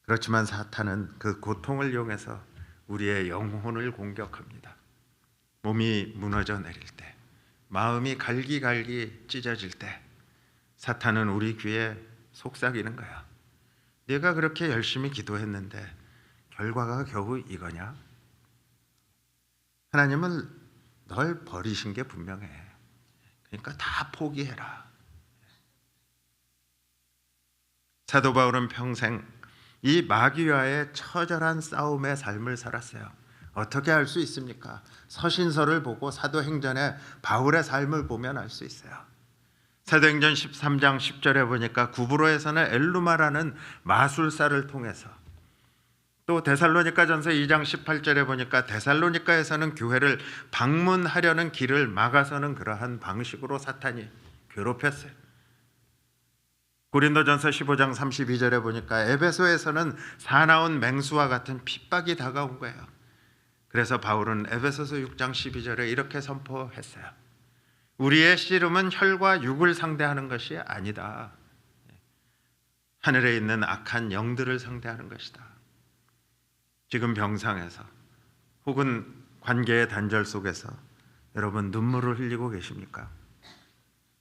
그렇지만 사탄은 그 고통을 이용해서 우리의 영혼을 공격합니다. 몸이 무너져 내릴 때, 마음이 갈기갈기 찢어질 때 사탄은 우리 귀에 속삭이는 거야. 네가 그렇게 열심히 기도했는데 결과가 겨우 이거냐? 하나님은 널 버리신 게 분명해. 그러니까 다 포기해라. 사도 바울은 평생 이 마귀와의 처절한 싸움의 삶을 살았어요. 어떻게 알 수 있습니까? 서신서를 보고 사도행전의 바울의 삶을 보면 알 수 있어요. 사도행전 13장 10절에 보니까 구브로에서는 엘루마라는 마술사를 통해서, 또 데살로니가전서 2장 18절에 보니까 데살로니가에서는 교회를 방문하려는 길을 막아서는 그러한 방식으로 사탄이 괴롭혔어요. 고린도전서 15장 32절에 보니까 에베소에서는 사나운 맹수와 같은 핍박이 다가온 거예요. 그래서 바울은 에베소서 6장 12절에 이렇게 선포했어요. 우리의 씨름은 혈과 육을 상대하는 것이 아니다. 하늘에 있는 악한 영들을 상대하는 것이다. 지금 병상에서 혹은 관계의 단절 속에서 여러분 눈물을 흘리고 계십니까?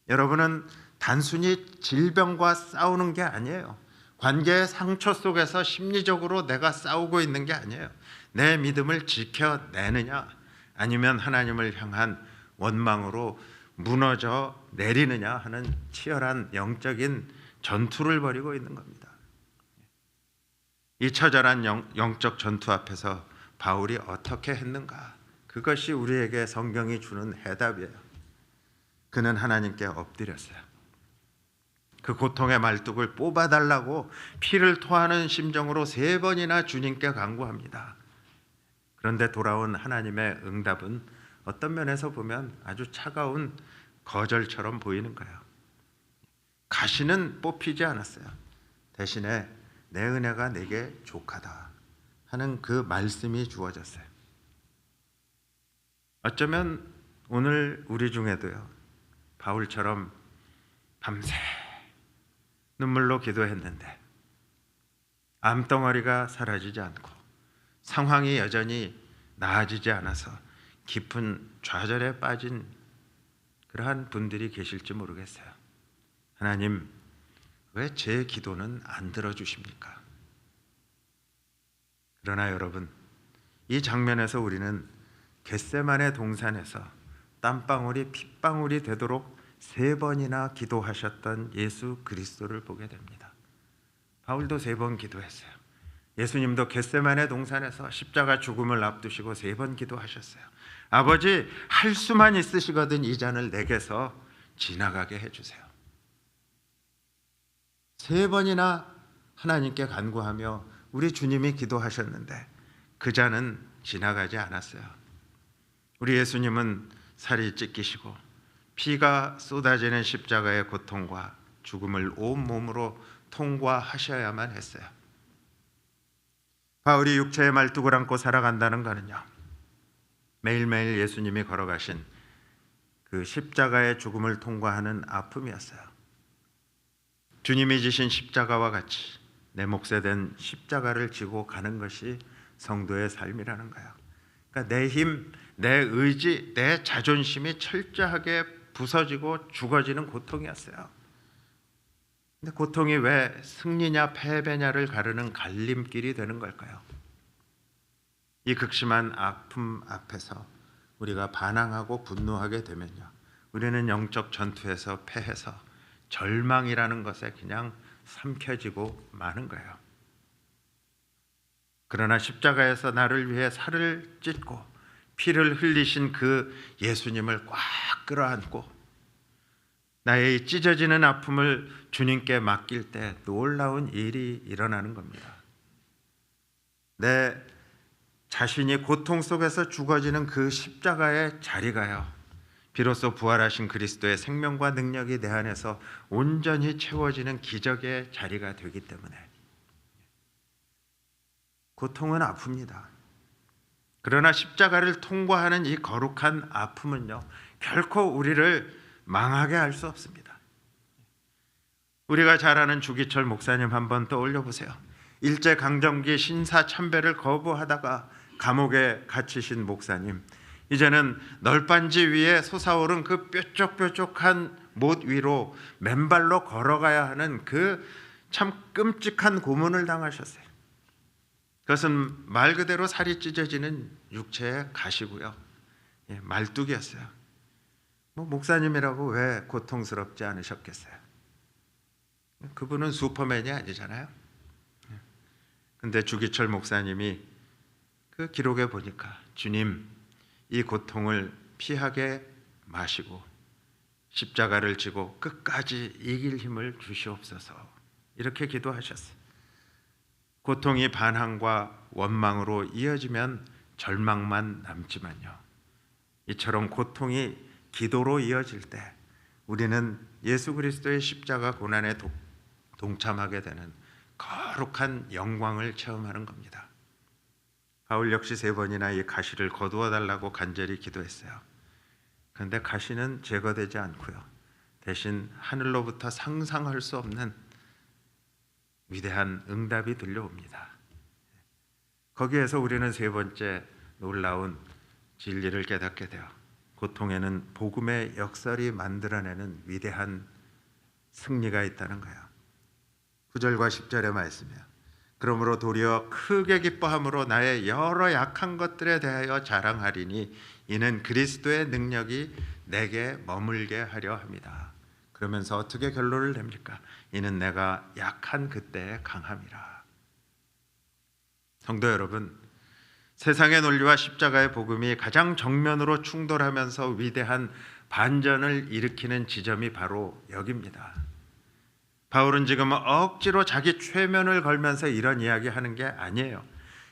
여러분은 단순히 질병과 싸우는 게 아니에요. 관계의 상처 속에서 심리적으로 내가 싸우고 있는 게 아니에요. 내 믿음을 지켜내느냐, 아니면 하나님을 향한 원망으로 무너져 내리느냐 하는 치열한 영적인 전투를 벌이고 있는 겁니다. 이 처절한 영적 전투 앞에서 바울이 어떻게 했는가? 그것이 우리에게 성경이 주는 해답이에요. 그는 하나님께 엎드렸어요. 그 고통의 말뚝을 뽑아달라고 피를 토하는 심정으로 3번이나 주님께 간구합니다. 그런데 돌아온 하나님의 응답은 어떤 면에서 보면 아주 차가운 거절처럼 보이는 거예요. 가시는 뽑히지 않았어요. 대신에 내 은혜가 내게 족하다 하는 그 말씀이 주어졌어요. 어쩌면 오늘 우리 중에도요, 바울처럼 밤새 눈물로 기도했는데 암덩어리가 사라지지 않고 상황이 여전히 나아지지 않아서 깊은 좌절에 빠진 그러한 분들이 계실지 모르겠어요. 하나님, 왜 제 기도는 안 들어주십니까? 그러나 여러분, 이 장면에서 우리는 겟세마네 동산에서 땀방울이 핏방울이 되도록 3번이나 기도하셨던 예수 그리스도를 보게 됩니다. 바울도 3번 기도했어요. 예수님도 겟세마네 동산에서 십자가 죽음을 앞두시고 3번 기도하셨어요. 아버지, 할 수만 있으시거든 이 잔을 내게서 지나가게 해주세요. 3번이나 하나님께 간구하며 우리 주님이 기도하셨는데 그 잔은 지나가지 않았어요. 우리 예수님은 살이 찢기시고 피가 쏟아지는 십자가의 고통과 죽음을 온몸으로 통과하셔야만 했어요. 바울이 육체의 말뚝을 안고 살아간다는 것은요, 매일매일 예수님이 걸어가신 그 십자가의 죽음을 통과하는 아픔이었어요. 주님이 지신 십자가와 같이 내 몫에 된 십자가를 지고 가는 것이 성도의 삶이라는 거예요. 그러니까 내 힘, 내 의지, 내 자존심이 철저하게 부서지고 죽어지는 고통이었어요. 근데 고통이 왜 승리냐 패배냐를 가르는 갈림길이 되는 걸까요? 이 극심한 아픔 앞에서 우리가 반항하고 분노하게 되면요, 우리는 영적 전투에서 패해서 절망이라는 것에 그냥 삼켜지고 마는 거예요. 그러나 십자가에서 나를 위해 살을 찢고 피를 흘리신 그 예수님을 꽉 끌어안고 나의 찢어지는 아픔을 주님께 맡길 때 놀라운 일이 일어나는 겁니다. 내 자신이 고통 속에서 죽어지는 그 십자가의 자리가요, 비로소 부활하신 그리스도의 생명과 능력이 내 안에서 온전히 채워지는 기적의 자리가 되기 때문에 고통은 아픕니다. 그러나 십자가를 통과하는 이 거룩한 아픔은요, 결코 우리를 망하게 할 수 없습니다. 우리가 잘 아는 주기철 목사님 한번 떠올려 보세요. 일제강점기 신사참배를 거부하다가 감옥에 갇히신 목사님, 이제는 널빤지 위에 솟아오른 그 뾰족뾰족한 못 위로 맨발로 걸어가야 하는 그 참 끔찍한 고문을 당하셨어요. 그것은 말 그대로 살이 찢어지는 육체의 가시고요, 말뚝이었어요. 목사님이라고 왜 고통스럽지 않으셨겠어요? 그분은 슈퍼맨이 아니잖아요. 근데 주기철 목사님이 그 기록에 보니까 주님, 이 고통을 피하게 마시고 십자가를 지고 끝까지 이길 힘을 주시옵소서, 이렇게 기도하셨어요. 고통이 반항과 원망으로 이어지면 절망만 남지만요, 이처럼 고통이 기도로 이어질 때 우리는 예수 그리스도의 십자가 고난에 동참하게 되는 거룩한 영광을 체험하는 겁니다. 바울 역시 3번이나 이 가시를 거두어 달라고 간절히 기도했어요. 그런데 가시는 제거되지 않고요, 대신 하늘로부터 상상할 수 없는 위대한 응답이 들려옵니다. 거기에서 우리는 3번째 놀라운 진리를 깨닫게 돼요. 고통에는 복음의 역설이 만들어내는 위대한 승리가 있다는 거예요. 9절과 10절의 말씀이에요. 그러므로 도리어 크게 기뻐함으로 나의 여러 약한 것들에 대하여 자랑하리니 이는 그리스도의 능력이 내게 머물게 하려 함이다. 그러면서 어떻게 결론을 냅니까? 이는 내가 약한 그때에 강함이라. 성도 여러분, 세상의 논리와 십자가의 복음이 가장 정면으로 충돌하면서 위대한 반전을 일으키는 지점이 바로 여기입니다. 바울은 지금 억지로 자기 최면을 걸면서 이런 이야기하는 게 아니에요.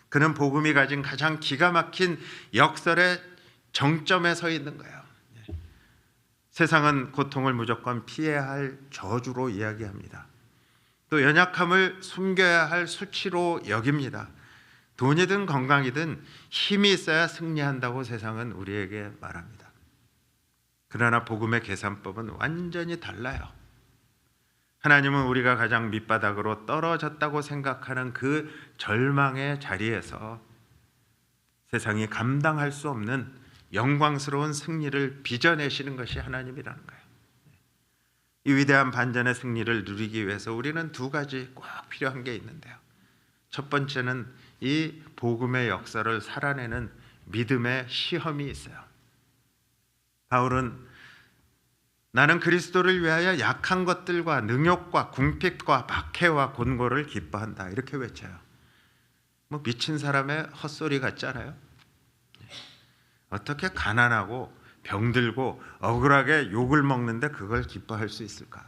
그는 복음이 가진 가장 기가 막힌 역설의 정점에 서 있는 거예요. 세상은 고통을 무조건 피해야 할 저주로 이야기합니다. 또 연약함을 숨겨야 할 수치로 여깁니다. 돈이든 건강이든 힘이 있어야 승리한다고 세상은 우리에게 말합니다. 그러나 복음의 계산법은 완전히 달라요. 하나님은 우리가 가장 밑바닥으로 떨어졌다고 생각하는 그 절망의 자리에서 세상이 감당할 수 없는 영광스러운 승리를 빚어내시는 것이 하나님이라는 거예요. 이 위대한 반전의 승리를 누리기 위해서 우리는 두 가지 꼭 필요한 게 있는데요. 첫 번째는 이 복음의 역사를 살아내는 믿음의 시험이 있어요. 바울은 나는 그리스도를 위하여 약한 것들과 능욕과 궁핍과 박해와 곤고를 기뻐한다, 이렇게 외쳐요. 뭐 미친 사람의 헛소리 같지 않아요? 어떻게 가난하고 병들고 억울하게 욕을 먹는데 그걸 기뻐할 수 있을까?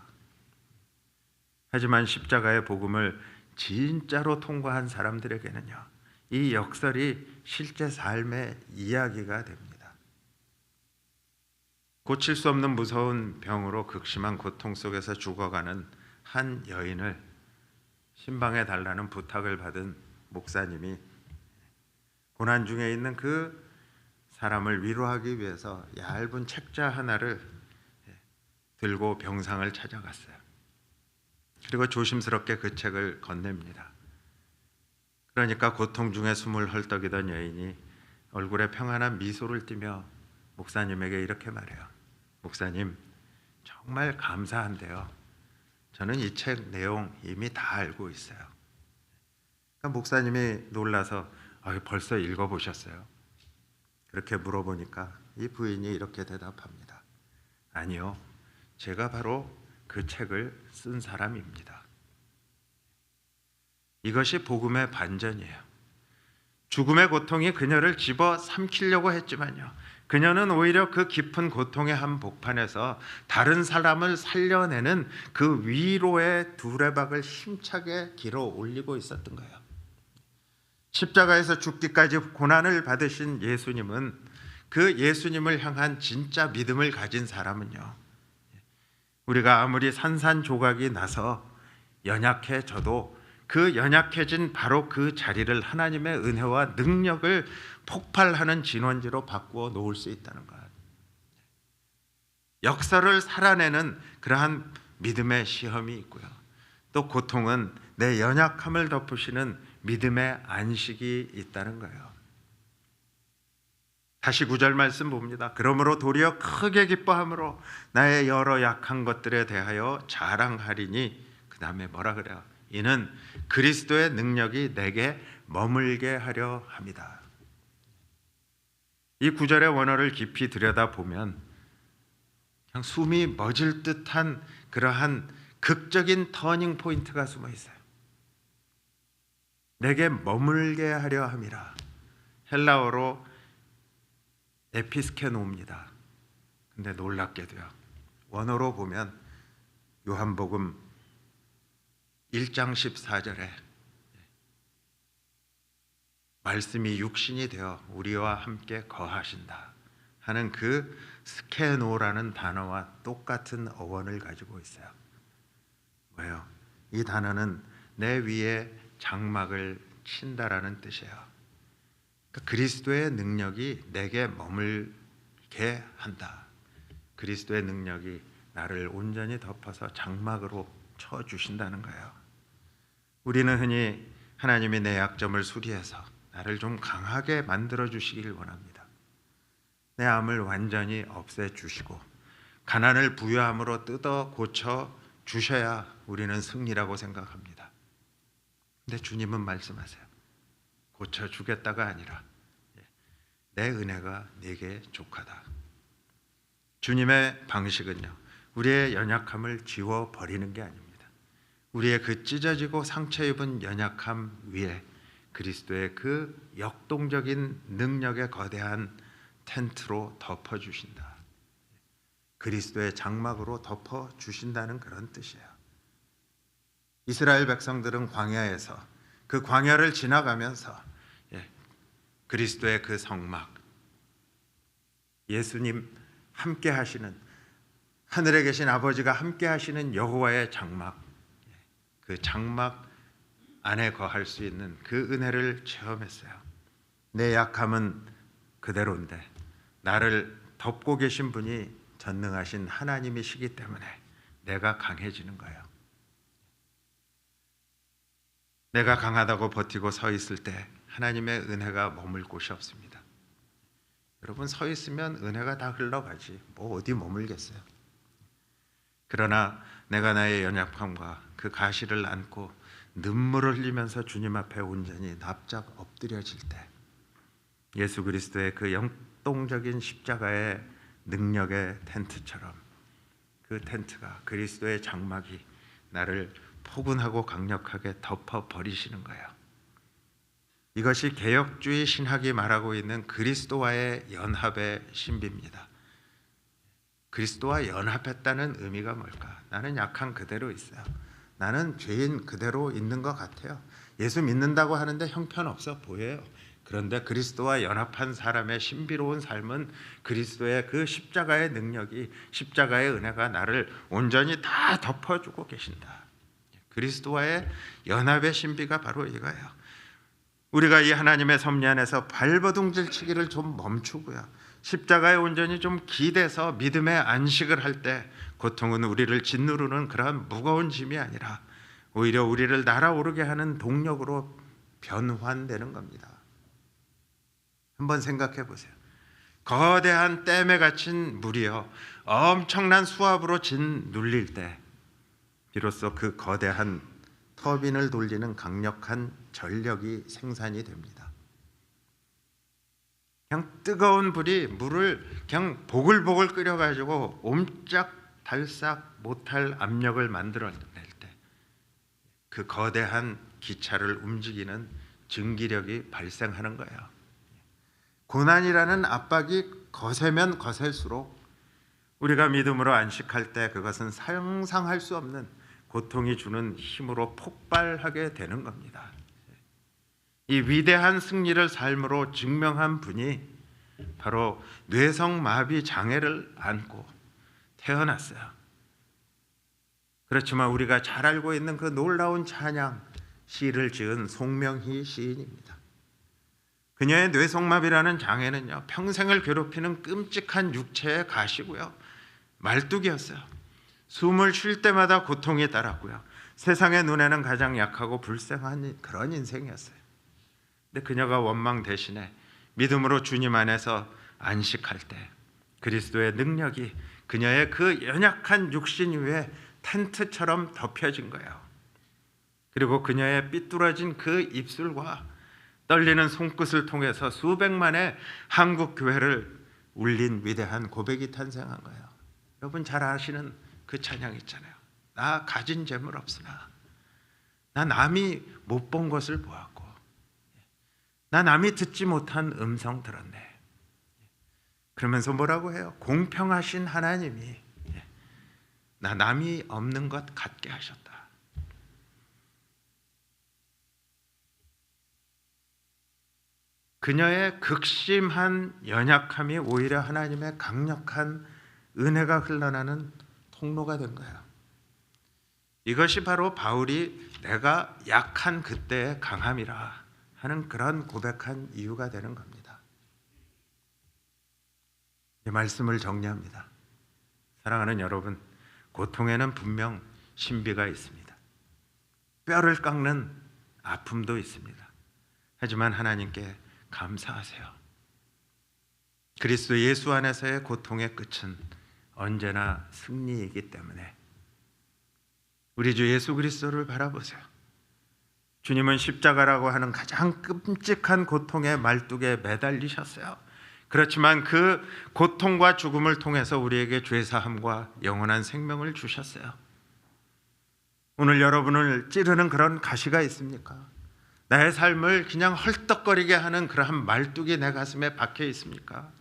하지만 십자가의 복음을 진짜로 통과한 사람들에게는요, 이 역설이 실제 삶의 이야기가 됩니다. 고칠 수 없는 무서운 병으로 극심한 고통 속에서 죽어가는 한 여인을 신방해 달라는 부탁을 받은 목사님이 고난 중에 있는 그 사람을 위로하기 위해서 얇은 책자 하나를 들고 병상을 찾아갔어요. 그리고 조심스럽게 그 책을 건넵니다. 그러니까 고통 중에 숨을 헐떡이던 여인이 얼굴에 평안한 미소를 띠며 목사님에게 이렇게 말해요. 목사님, 정말 감사한데요, 저는 이 책 내용 이미 다 알고 있어요. 그러니까 목사님이 놀라서 벌써 읽어보셨어요? 그렇게 물어보니까 이 부인이 이렇게 대답합니다. 아니요, 제가 바로 그 책을 쓴 사람입니다. 이것이 복음의 반전이에요. 죽음의 고통이 그녀를 집어 삼키려고 했지만요, 그녀는 오히려 그 깊은 고통의 한복판에서 다른 사람을 살려내는 그 위로의 두레박을 힘차게 길어 올리고 있었던 거예요. 십자가에서 죽기까지 고난을 받으신 예수님은, 그 예수님을 향한 진짜 믿음을 가진 사람은요, 우리가 아무리 산산조각이 나서 연약해져도 그 연약해진 바로 그 자리를 하나님의 은혜와 능력을 폭발하는 진원지로 바꾸어 놓을 수 있다는 것. 역사를 살아내는 그러한 믿음의 시험이 있고요, 또 고통은 내 연약함을 덮으시는 믿음의 안식이 있다는 거예요. 다시 9절 말씀 봅니다. 그러므로 도리어 크게 기뻐함으로 나의 여러 약한 것들에 대하여 자랑하리니, 그 다음에 뭐라 그래요? 이는 그리스도의 능력이 내게 머물게 하려 함이다. 이 9절의 원어를 깊이 들여다보면 그냥 숨이 멎을 듯한 그러한 극적인 터닝 포인트가 숨어 있어요. 내게 머물게 하려 함이라. 헬라어로 에피스케노입니다. 근데 놀랍게도요, 원어로 보면 요한복음 1장 14절에 말씀이 육신이 되어 우리와 함께 거하신다 하는 그 스케노라는 단어와 똑같은 어원을 가지고 있어요. 뭐예요? 이 단어는 내 위에 장막을 친다라는 뜻이에요. 그러니까 그리스도의 능력이 내게 머물게 한다. 그리스도의 능력이 나를 온전히 덮어서 장막으로 쳐주신다는 거예요. 우리는 흔히 하나님이 내 약점을 수리해서 나를 좀 강하게 만들어 주시길 원합니다. 내 암을 완전히 없애 주시고 가난을 부유함으로 뜯어 고쳐 주셔야 우리는 승리라고 생각합니다. 근데 주님은 말씀하세요. 고쳐주겠다가 아니라 내 은혜가 네게 족하다. 주님의 방식은요, 우리의 연약함을 지워버리는 게 아닙니다. 우리의 그 찢어지고 상처 입은 연약함 위에 그리스도의 그 역동적인 능력의 거대한 텐트로 덮어주신다. 그리스도의 장막으로 덮어주신다는 그런 뜻이에요. 이스라엘 백성들은 광야에서 그 광야를 지나가면서 그리스도의 그 성막, 예수님 함께 하시는, 하늘에 계신 아버지가 함께 하시는 여호와의 장막, 그 장막 안에 거할 수 있는 그 은혜를 체험했어요. 내 약함은 그대로인데 나를 덮고 계신 분이 전능하신 하나님이시기 때문에 내가 강해지는 거예요. 내가 강하다고 버티고 서 있을 때 하나님의 은혜가 머물 곳이 없습니다. 여러분, 서 있으면 은혜가 다 흘러가지 뭐 어디 머물겠어요. 그러나 내가 나의 연약함과 그 가시를 안고 눈물을 흘리면서 주님 앞에 온전히 납작 엎드려질 때 예수 그리스도의 그 역동적인 십자가의 능력의 텐트처럼 그 텐트가, 그리스도의 장막이 나를 포근하고 강력하게 덮어버리시는 거예요. 이것이 개혁주의 신학이 말하고 있는 그리스도와의 연합의 신비입니다. 그리스도와 연합했다는 의미가 뭘까? 나는 약한 그대로 있어요. 나는 죄인 그대로 있는 것 같아요. 예수 믿는다고 하는데 형편없어 보여요. 그런데 그리스도와 연합한 사람의 신비로운 삶은 그리스도의 그 십자가의 능력이, 십자가의 은혜가 나를 온전히 다 덮어주고 계신다. 그리스도와의 연합의 신비가 바로 이거예요. 우리가 이 하나님의 섭리 안에서 발버둥질 치기를 좀 멈추고요, 십자가에 온전히 좀 기대서 믿음의 안식을 할 때 고통은 우리를 짓누르는 그러한 무거운 짐이 아니라 오히려 우리를 날아오르게 하는 동력으로 변환되는 겁니다. 한번 생각해 보세요. 거대한 댐에 갇힌 물이요, 엄청난 수압으로 짓눌릴 때 비로소 그 거대한 터빈을 돌리는 강력한 전력이 생산이 됩니다. 그냥 뜨거운 불이 물을 그냥 보글보글 끓여가지고 옴짝달싹 못할 압력을 만들어낼 때 그 거대한 기차를 움직이는 증기력이 발생하는 거예요. 고난이라는 압박이 거세면 거셀수록 우리가 믿음으로 안식할 때 그것은 상상할 수 없는 고통이 주는 힘으로 폭발하게 되는 겁니다. 이 위대한 승리를 삶으로 증명한 분이 바로 뇌성마비 장애를 안고 태어났어요. 그렇지만 우리가 잘 알고 있는 그 놀라운 찬양 시를 지은 송명희 시인입니다. 그녀의 뇌성마비라는 장애는요, 평생을 괴롭히는 끔찍한 육체의 가시고요, 말뚝이었어요. 숨을 쉴 때마다 고통이 따랐고요, 세상의 눈에는 가장 약하고 불쌍한 그런 인생이었어요. 근데 그녀가 원망 대신에 믿음으로 주님 안에서 안식할 때 그리스도의 능력이 그녀의 그 연약한 육신 위에 텐트처럼 덮여진 거예요. 그리고 그녀의 삐뚤어진 그 입술과 떨리는 손끝을 통해서 수백만의 한국 교회를 울린 위대한 고백이 탄생한 거예요. 여러분 잘 아시는 그 찬양 있잖아요. 나 가진 재물 없으나 나 남이 못 본 것을 보았고 나 남이 듣지 못한 음성 들었네. 그러면서 뭐라고 해요? 공평하신 하나님이 나 남이 없는 것 같게 하셨다. 그녀의 극심한 연약함이 오히려 하나님의 강력한 은혜가 흘러나는 통로가 된 거예요. 이것이 바로 바울이 내가 약한 그때의 강함이라 하는 그런 고백한 이유가 되는 겁니다. 이 말씀을 정리합니다. 사랑하는 여러분, 고통에는 분명 신비가 있습니다. 뼈를 깎는 아픔도 있습니다. 하지만 하나님께 감사하세요. 그리스도 예수 안에서의 고통의 끝은 언제나 승리이기 때문에 우리 주 예수 그리스도를 바라보세요. 주님은 십자가라고 하는 가장 끔찍한 고통의 말뚝에 매달리셨어요. 그렇지만 그 고통과 죽음을 통해서 우리에게 죄사함과 영원한 생명을 주셨어요. 오늘 여러분을 찌르는 그런 가시가 있습니까? 나의 삶을 그냥 헐떡거리게 하는 그러한 말뚝이 내 가슴에 박혀 있습니까?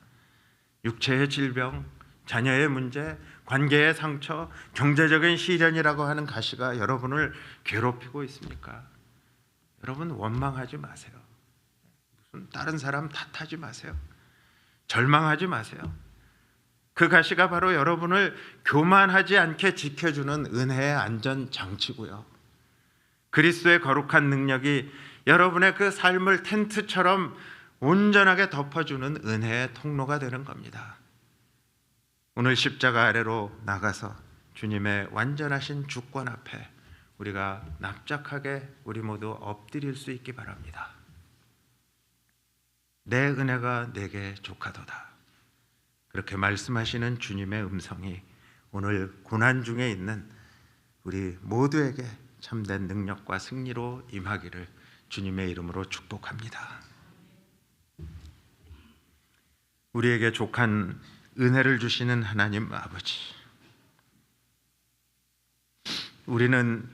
육체의 질병, 자녀의 문제, 관계의 상처, 경제적인 시련이라고 하는 가시가 여러분을 괴롭히고 있습니까? 여러분 원망하지 마세요. 무슨 다른 사람 탓하지 마세요. 절망하지 마세요. 그 가시가 바로 여러분을 교만하지 않게 지켜주는 은혜의 안전장치고요. 그리스도의 거룩한 능력이 여러분의 그 삶을 텐트처럼 온전하게 덮어주는 은혜의 통로가 되는 겁니다. 오늘 십자가 아래로 나가서 주님의 완전하신 주권 앞에 우리가 납작하게 우리 모두 엎드릴 수 있기 바랍니다. 내 은혜가 내게 족하도다. 그렇게 말씀하시는 주님의 음성이 오늘 고난 중에 있는 우리 모두에게 참된 능력과 승리로 임하기를 주님의 이름으로 축복합니다. 우리에게 족한 은혜를 주시는 하나님 아버지, 우리는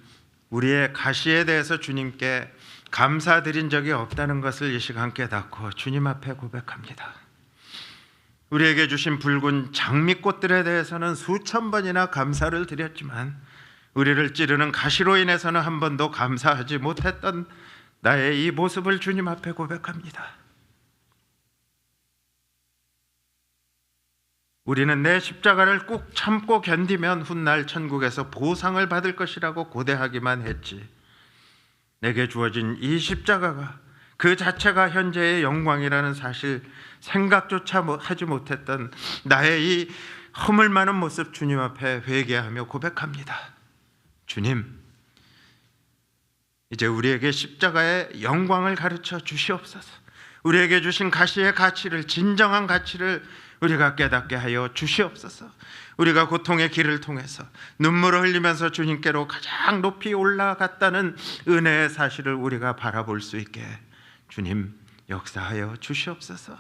우리의 가시에 대해서 주님께 감사드린 적이 없다는 것을 이 시간 깨닫고 주님 앞에 고백합니다. 우리에게 주신 붉은 장미꽃들에 대해서는 수천 번이나 감사를 드렸지만 우리를 찌르는 가시로 인해서는 한 번도 감사하지 못했던 나의 이 모습을 주님 앞에 고백합니다. 우리는 내 십자가를 꾹 참고 견디면 훗날 천국에서 보상을 받을 것이라고 고대하기만 했지, 내게 주어진 이 십자가가 그 자체가 현재의 영광이라는 사실 생각조차 하지 못했던 나의 이 허물 많은 모습 주님 앞에 회개하며 고백합니다. 주님, 이제 우리에게 십자가의 영광을 가르쳐 주시옵소서. 우리에게 주신 가시의 가치를, 진정한 가치를 우리가 깨닫게 하여 주시옵소서. 우리가 고통의 길을 통해서 눈물을 흘리면서 주님께로 가장 높이 올라갔다는 은혜의 사실을 우리가 바라볼 수 있게 주님 역사하여 주시옵소서.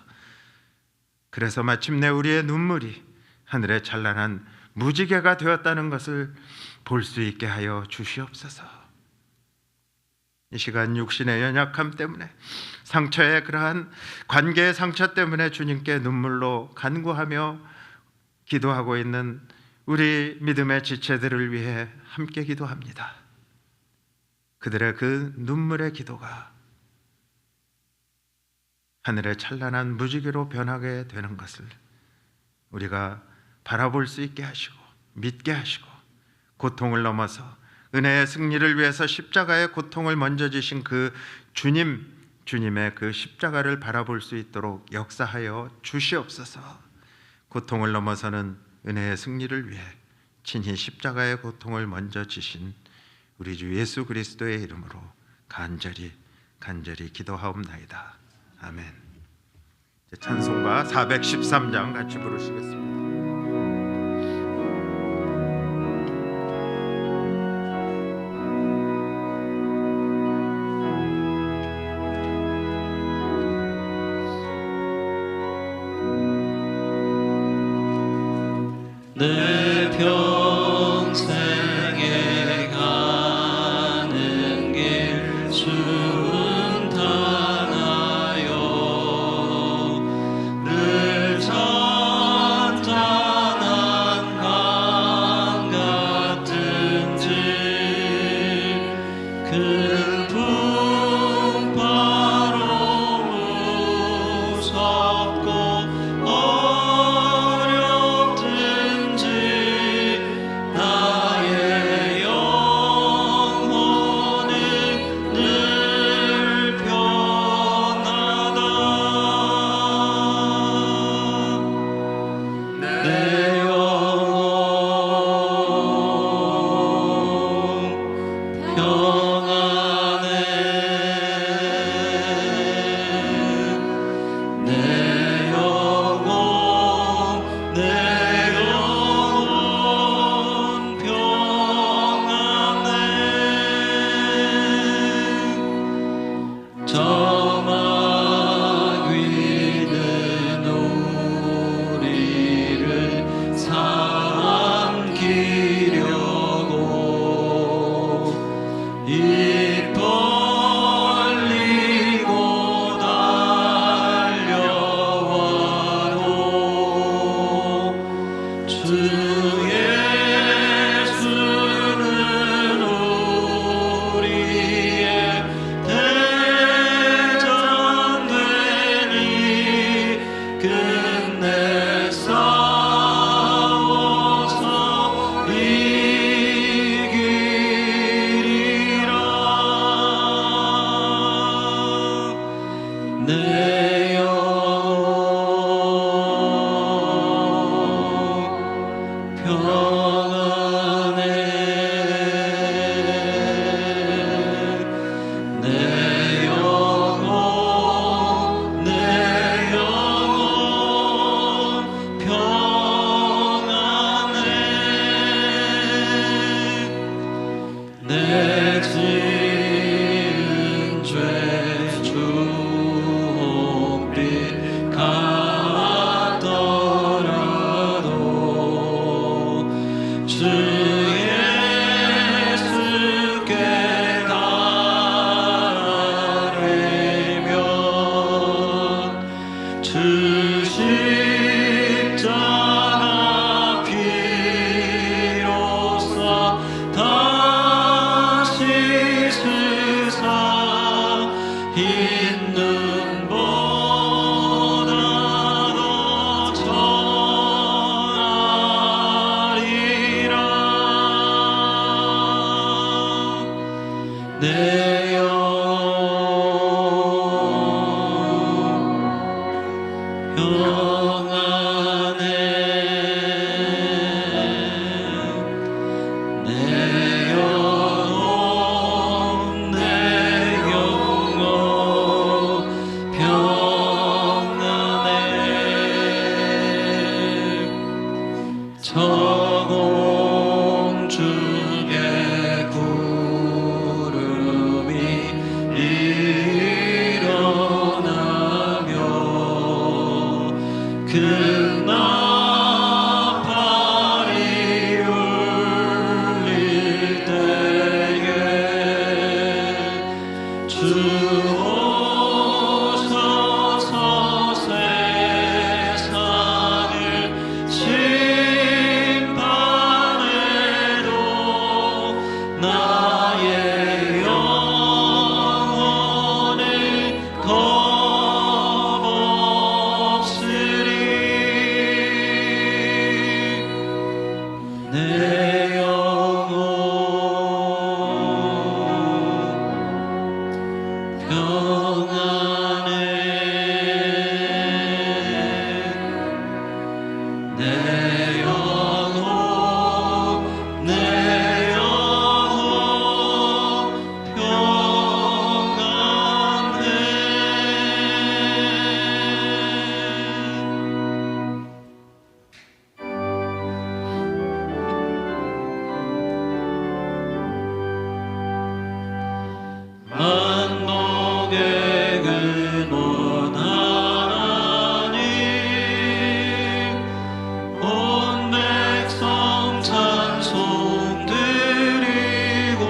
그래서 마침내 우리의 눈물이 하늘의 찬란한 무지개가 되었다는 것을 볼 수 있게 하여 주시옵소서. 이 시간 육신의 연약함 때문에, 상처의 그러한 관계의 상처 때문에 주님께 눈물로 간구하며 기도하고 있는 우리 믿음의 지체들을 위해 함께 기도합니다. 그들의 그 눈물의 기도가 하늘의 찬란한 무지개로 변하게 되는 것을 우리가 바라볼 수 있게 하시고 믿게 하시고, 고통을 넘어서 은혜의 승리를 위해서 십자가의 고통을 먼저 지신 그 주님의 그 십자가를 바라볼 수 있도록 역사하여 주시옵소서. 고통을 넘어서는 은혜의 승리를 위해 친히 십자가의 고통을 먼저 지신 우리 주 예수 그리스도의 이름으로 간절히 기도하옵나이다. 아멘. 찬송가 413장 같이 부르시겠습니다. 내 평생에 가는 길 순탄하여 늘 잔잔한 강 같은지 큰 풍파로 무섭고 어렵든지 끝내 싸워서 이기리라. 내 영혼 평안해. 내 영혼 평안해. 내 지은 죄 주홍빛 같더라도 주 예수께 달리면 주 십자가 피로써 다시 쓰사 흰 눈보다 더 전하리라. 내 영혼 평안해. 내 영혼 평안해. 저공 중에 구름이 일어나며 큰 나팔이 울릴 때에 주 오셔서 세상을 심판해도 나의 영혼을 겁없으리. 내 영혼 평안해. 내 영혼 평안해. 만복의 근원 하나님 온 백성 찬송 드리고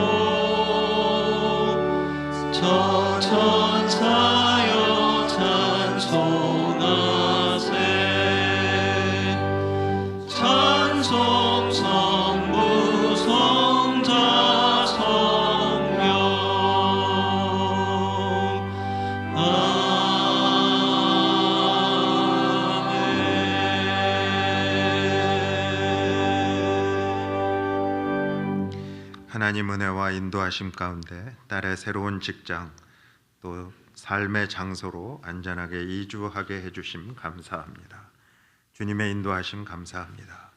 저 천사여 찬송하세. 찬송 성부 성자 성령 아멘. 하나님 은혜와 인도하심 가운데 딸의 새로운 직장 또 삶의 장소로 안전하게 이주하게 해주심 감사합니다. 주님의 인도하심 감사합니다.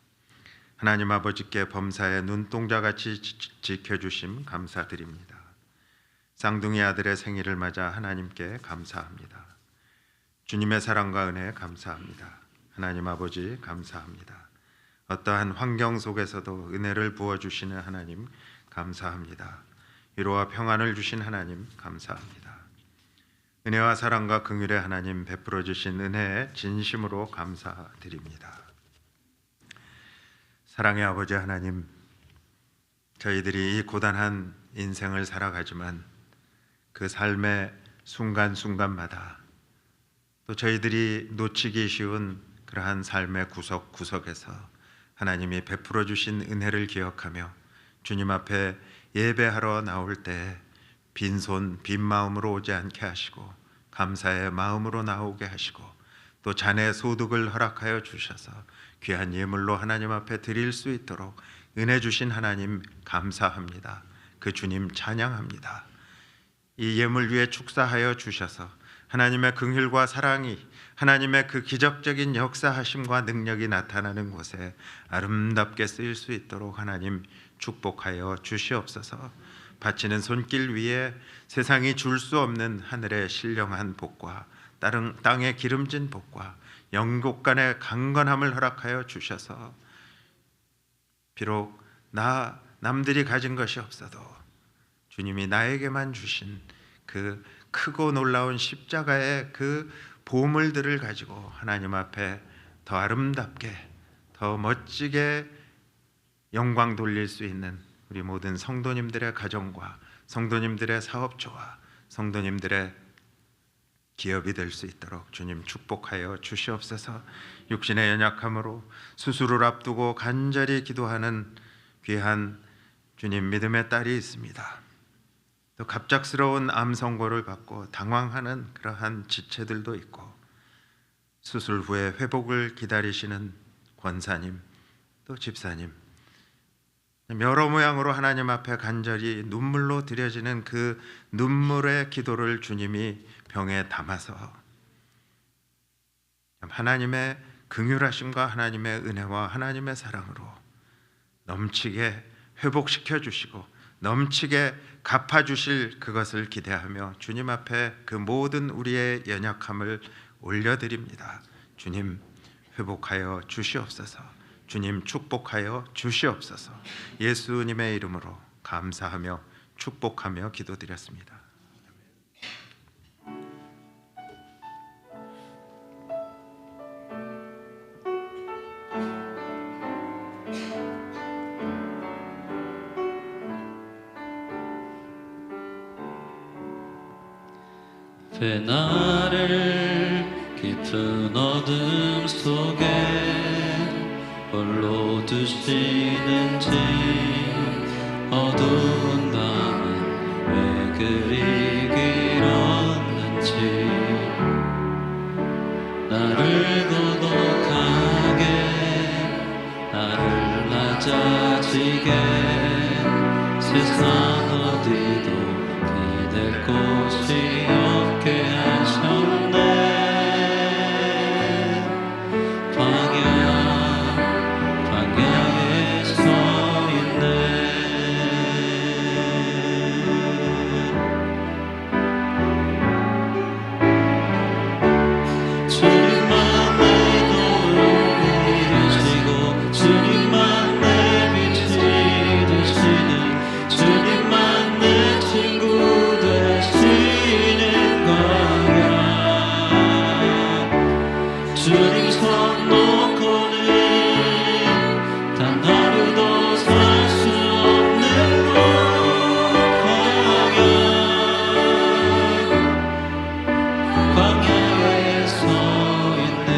하나님 아버지께 범사의 눈동자같이 지켜주심 감사드립니다. 쌍둥이 아들의 생일을 맞아 하나님께 감사합니다. 주님의 사랑과 은혜 감사합니다. 하나님 아버지 감사합니다. 어떠한 환경 속에서도 은혜를 부어주시는 하나님 감사합니다. 위로와 평안을 주신 하나님 감사합니다. 은혜와 사랑과 긍휼의 하나님 베풀어 주신 은혜에 진심으로 감사드립니다. 사랑의 아버지 하나님, 저희들이 이 고단한 인생을 살아가지만 그 삶의 순간순간마다 또 저희들이 놓치기 쉬운 그러한 삶의 구석구석에서 하나님이 베풀어 주신 은혜를 기억하며 주님 앞에 예배하러 나올 때 빈손 빈 마음으로 오지 않게 하시고 감사의 마음으로 나오게 하시고 또 자네 소득을 허락하여 주셔서 귀한 예물로 하나님 앞에 드릴 수 있도록 은혜 주신 하나님 감사합니다. 그 주님 찬양합니다. 이 예물 위에 축사하여 주셔서 하나님의 긍휼과 사랑이, 하나님의 그 기적적인 역사하심과 능력이 나타나는 곳에 아름답게 쓰일 수 있도록 하나님 축복하여 주시옵소서. 바치는 손길 위에 세상이 줄 수 없는 하늘의 신령한 복과 땅의 기름진 복과 영국간의 강건함을 허락하여 주셔서 비록 남들이 가진 것이 없어도 주님이 나에게만 주신 그 크고 놀라운 십자가의 그 보물들을 가지고 하나님 앞에 더 아름답게, 더 멋지게 영광 돌릴 수 있는 우리 모든 성도님들의 가정과 성도님들의 사업조와 성도님들의 기업이 될 수 있도록 주님 축복하여 주시옵소서. 육신의 연약함으로 수술을 앞두고 간절히 기도하는 귀한 주님 믿음의 딸이 있습니다. 또 갑작스러운 암 선고를 받고 당황하는 그러한 지체들도 있고, 수술 후에 회복을 기다리시는 권사님, 또 집사님, 여러 모양으로 하나님 앞에 간절히 눈물로 드려지는 그 눈물의 기도를 주님이 병에 담아서 하나님의 긍휼하심과 하나님의 은혜와 하나님의 사랑으로 넘치게 회복시켜 주시고 넘치게 갚아주실 그것을 기대하며 주님 앞에 그 모든 우리의 연약함을 올려드립니다. 주님 회복하여 주시옵소서. 주님 축복하여 주시옵소서. 예수님의 이름으로 감사하며 축복하며 기도드렸습니다. 나를 깊은 어둠 속에 홀로 두시는지, 어두운 밤은 왜 그리 길었는지, 나를 고독하게, 나를 낮아지게, 세상 어디도 기댈 곳이 없게 하셨네. 광야에 서 있네. 주님만 내 도움이 되시고, 주님만 내 빛이 되시는, 주님만 내 친구 되시는 광야. 주님 손 놓고는 단 하루도 살 수 없는 곳, 광야에 서 있네.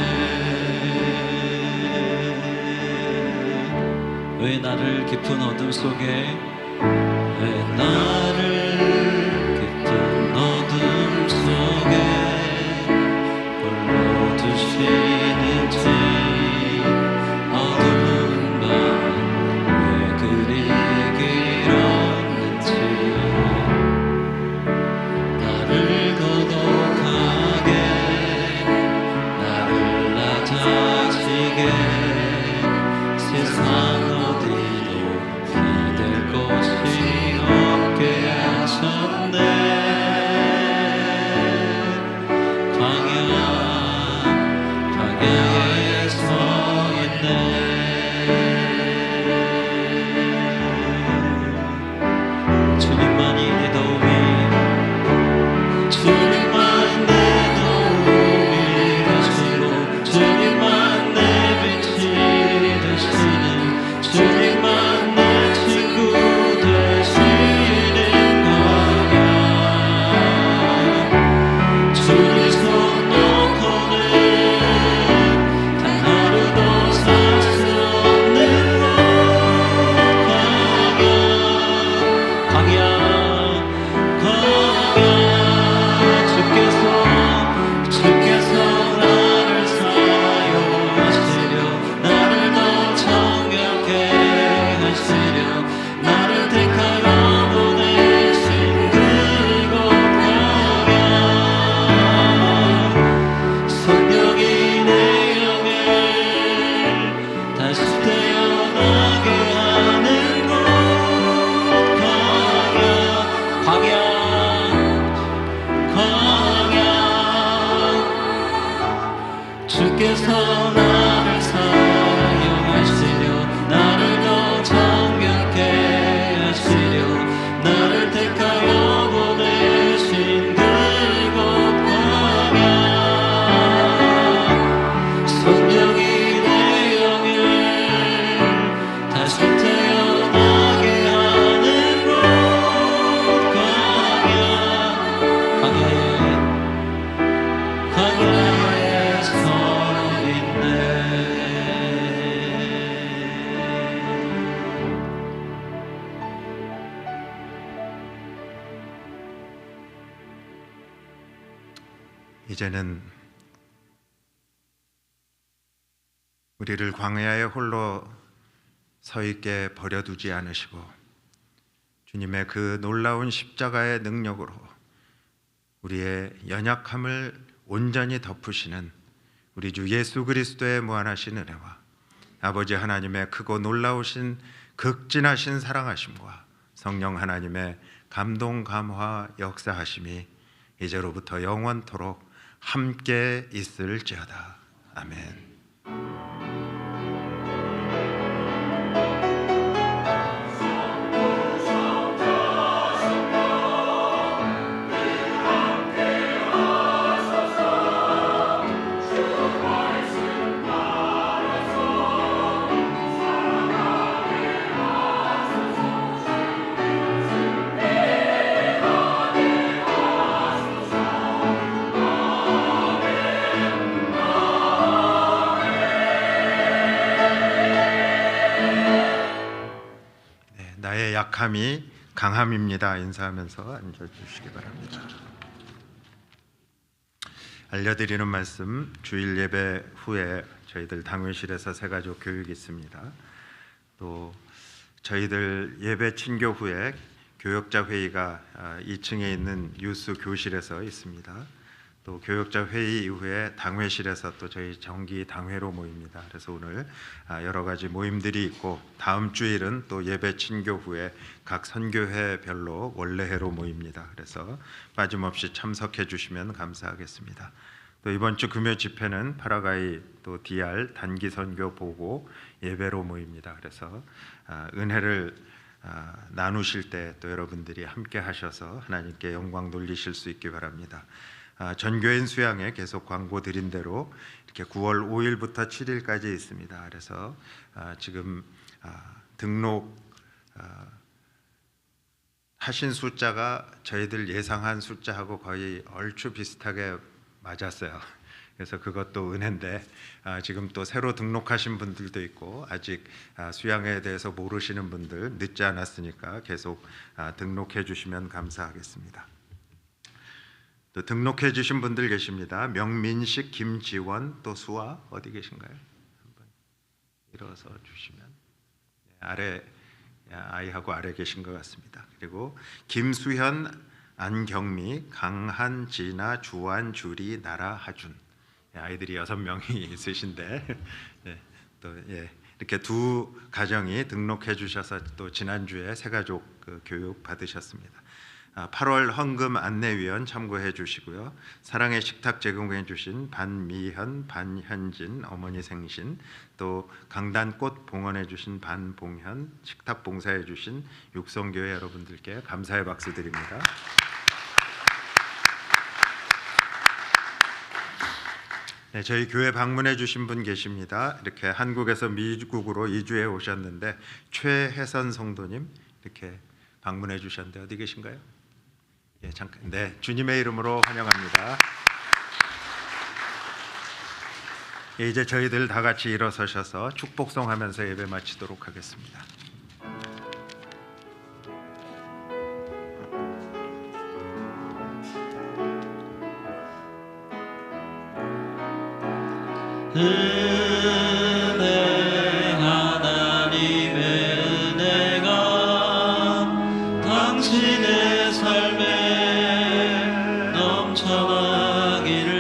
왜 나를 깊은 어둠 속에, 왜 나를 깊은 어둠 속에 홀로 두시는지, 어두운 밤은 왜 그리 길었는지, 나를 고독하게, 나를 낮아지게, 세상 어디도 기댈 곳이 없게 하셨네. 광야에 서 있네. 주님만이 내 도움이, 주님만 내 도움이 되시고, 주님만 내 빛이 되시는, 주님만 내 친구 되시는 광야. 주님 손 놓고는 주께서 나를 사용하시려 나를 더 정결케 하시려 나를 택하여 보내신 그곳 광야 성령이 내 영을 다시 태어나게 하는 곳 광야에 서 있네. 이제는 우리를 광야에 홀로 서 있게 버려두지 않으시고 주님의 그 놀라운 십자가의 능력으로 우리의 연약함을 온전히 덮으시는 우리 주 예수 그리스도의 무한하신 은혜와 아버지 하나님의 크고 놀라우신 극진하신 사랑하심과 성령 하나님의 감동 감화 역사하심이 이제로부터 영원토록 함께 있을지어다. 아멘. 나의 약함이 강함입니다. 인사하면서 앉아주시기 바랍니다. 알려드리는 말씀, 주일 예배 후에 저희들 당회실에서 새가족 교육이 있습니다. 또 저희들 예배 친교 후에 교역자 회의가 2층에 있는 유스 교실에서 있습니다. 또 교역자 회의 이후에 당회실에서 또 저희 정기 당회로 모입니다. 그래서 오늘 여러 가지 모임들이 있고 다음 주일은 또 예배 친교 후에 각 선교회별로 원래회로 모입니다. 그래서 빠짐없이 참석해 주시면 감사하겠습니다. 또 이번 주 금요 집회는 파라과이 또 DR 단기 선교 보고 예배로 모입니다. 그래서 은혜를 나누실 때 또 여러분들이 함께 하셔서 하나님께 영광 돌리실 수 있기 바랍니다. 전교인 수양에 계속 광고 드린 대로 이렇게 9월 5일부터 7일까지 있습니다. 그래서 지금 등록 하신 숫자가 저희들 예상한 숫자하고 거의 얼추 비슷하게 맞았어요. 그래서 그것도 은혜인데 지금 또 새로 등록하신 분들도 있고 아직 수양에 대해서 모르시는 분들 늦지 않았으니까 계속 등록해 주시면 감사하겠습니다. 또 등록해 주신 분들 계십니다. 명민식, 김지원, 또 수아 어디 계신가요? 한번 일어서 주시면 아래 아이하고 아래 계신 것 같습니다. 그리고 김수현, 안경미, 강한진아, 주한, 주리, 나라, 하준 아이들이 6명이 있으신데 또 이렇게 두 가정이 등록해 주셔서 또 지난주에 새가족 교육 받으셨습니다. 8월 헌금 안내위원 참고해 주시고요. 사랑의 식탁 제공해 주신 반미현, 반현진 어머니 생신, 또 강단꽃 봉헌해 주신 반봉현, 식탁 봉사해 주신 육성교회 여러분들께 감사의 박수 드립니다. 네, 저희 교회 방문해 주신 분 계십니다. 이렇게 한국에서 미국으로 이주해 오셨는데 최혜선 성도님 이렇게 방문해 주셨는데 어디 계신가요? 예, 잠깐. 네, 주님의 이름으로 환영합니다. 예, 이제 저희들 다 같이 일어서셔서 축복송하면서 예배 마치도록 하겠습니다. 은혜 하나님의 은혜가 당신의 삶에 넘쳐나기를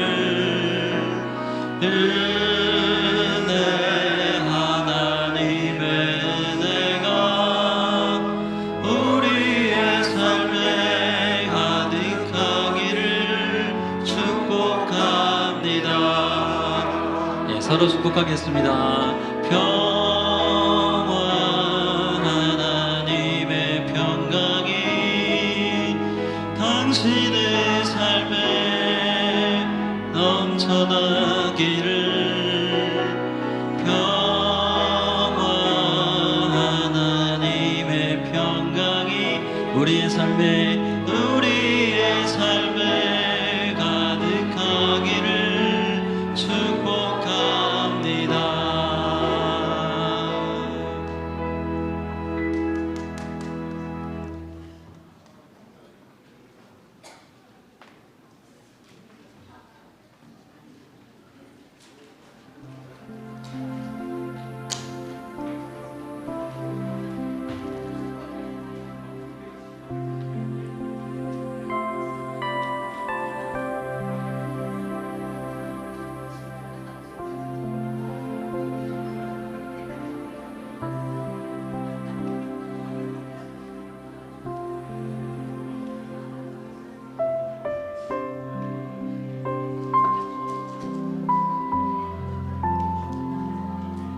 은혜 하나님의 은혜가 우리의 삶에 가득하기를 축복합니다. 서로 축복하겠습니다.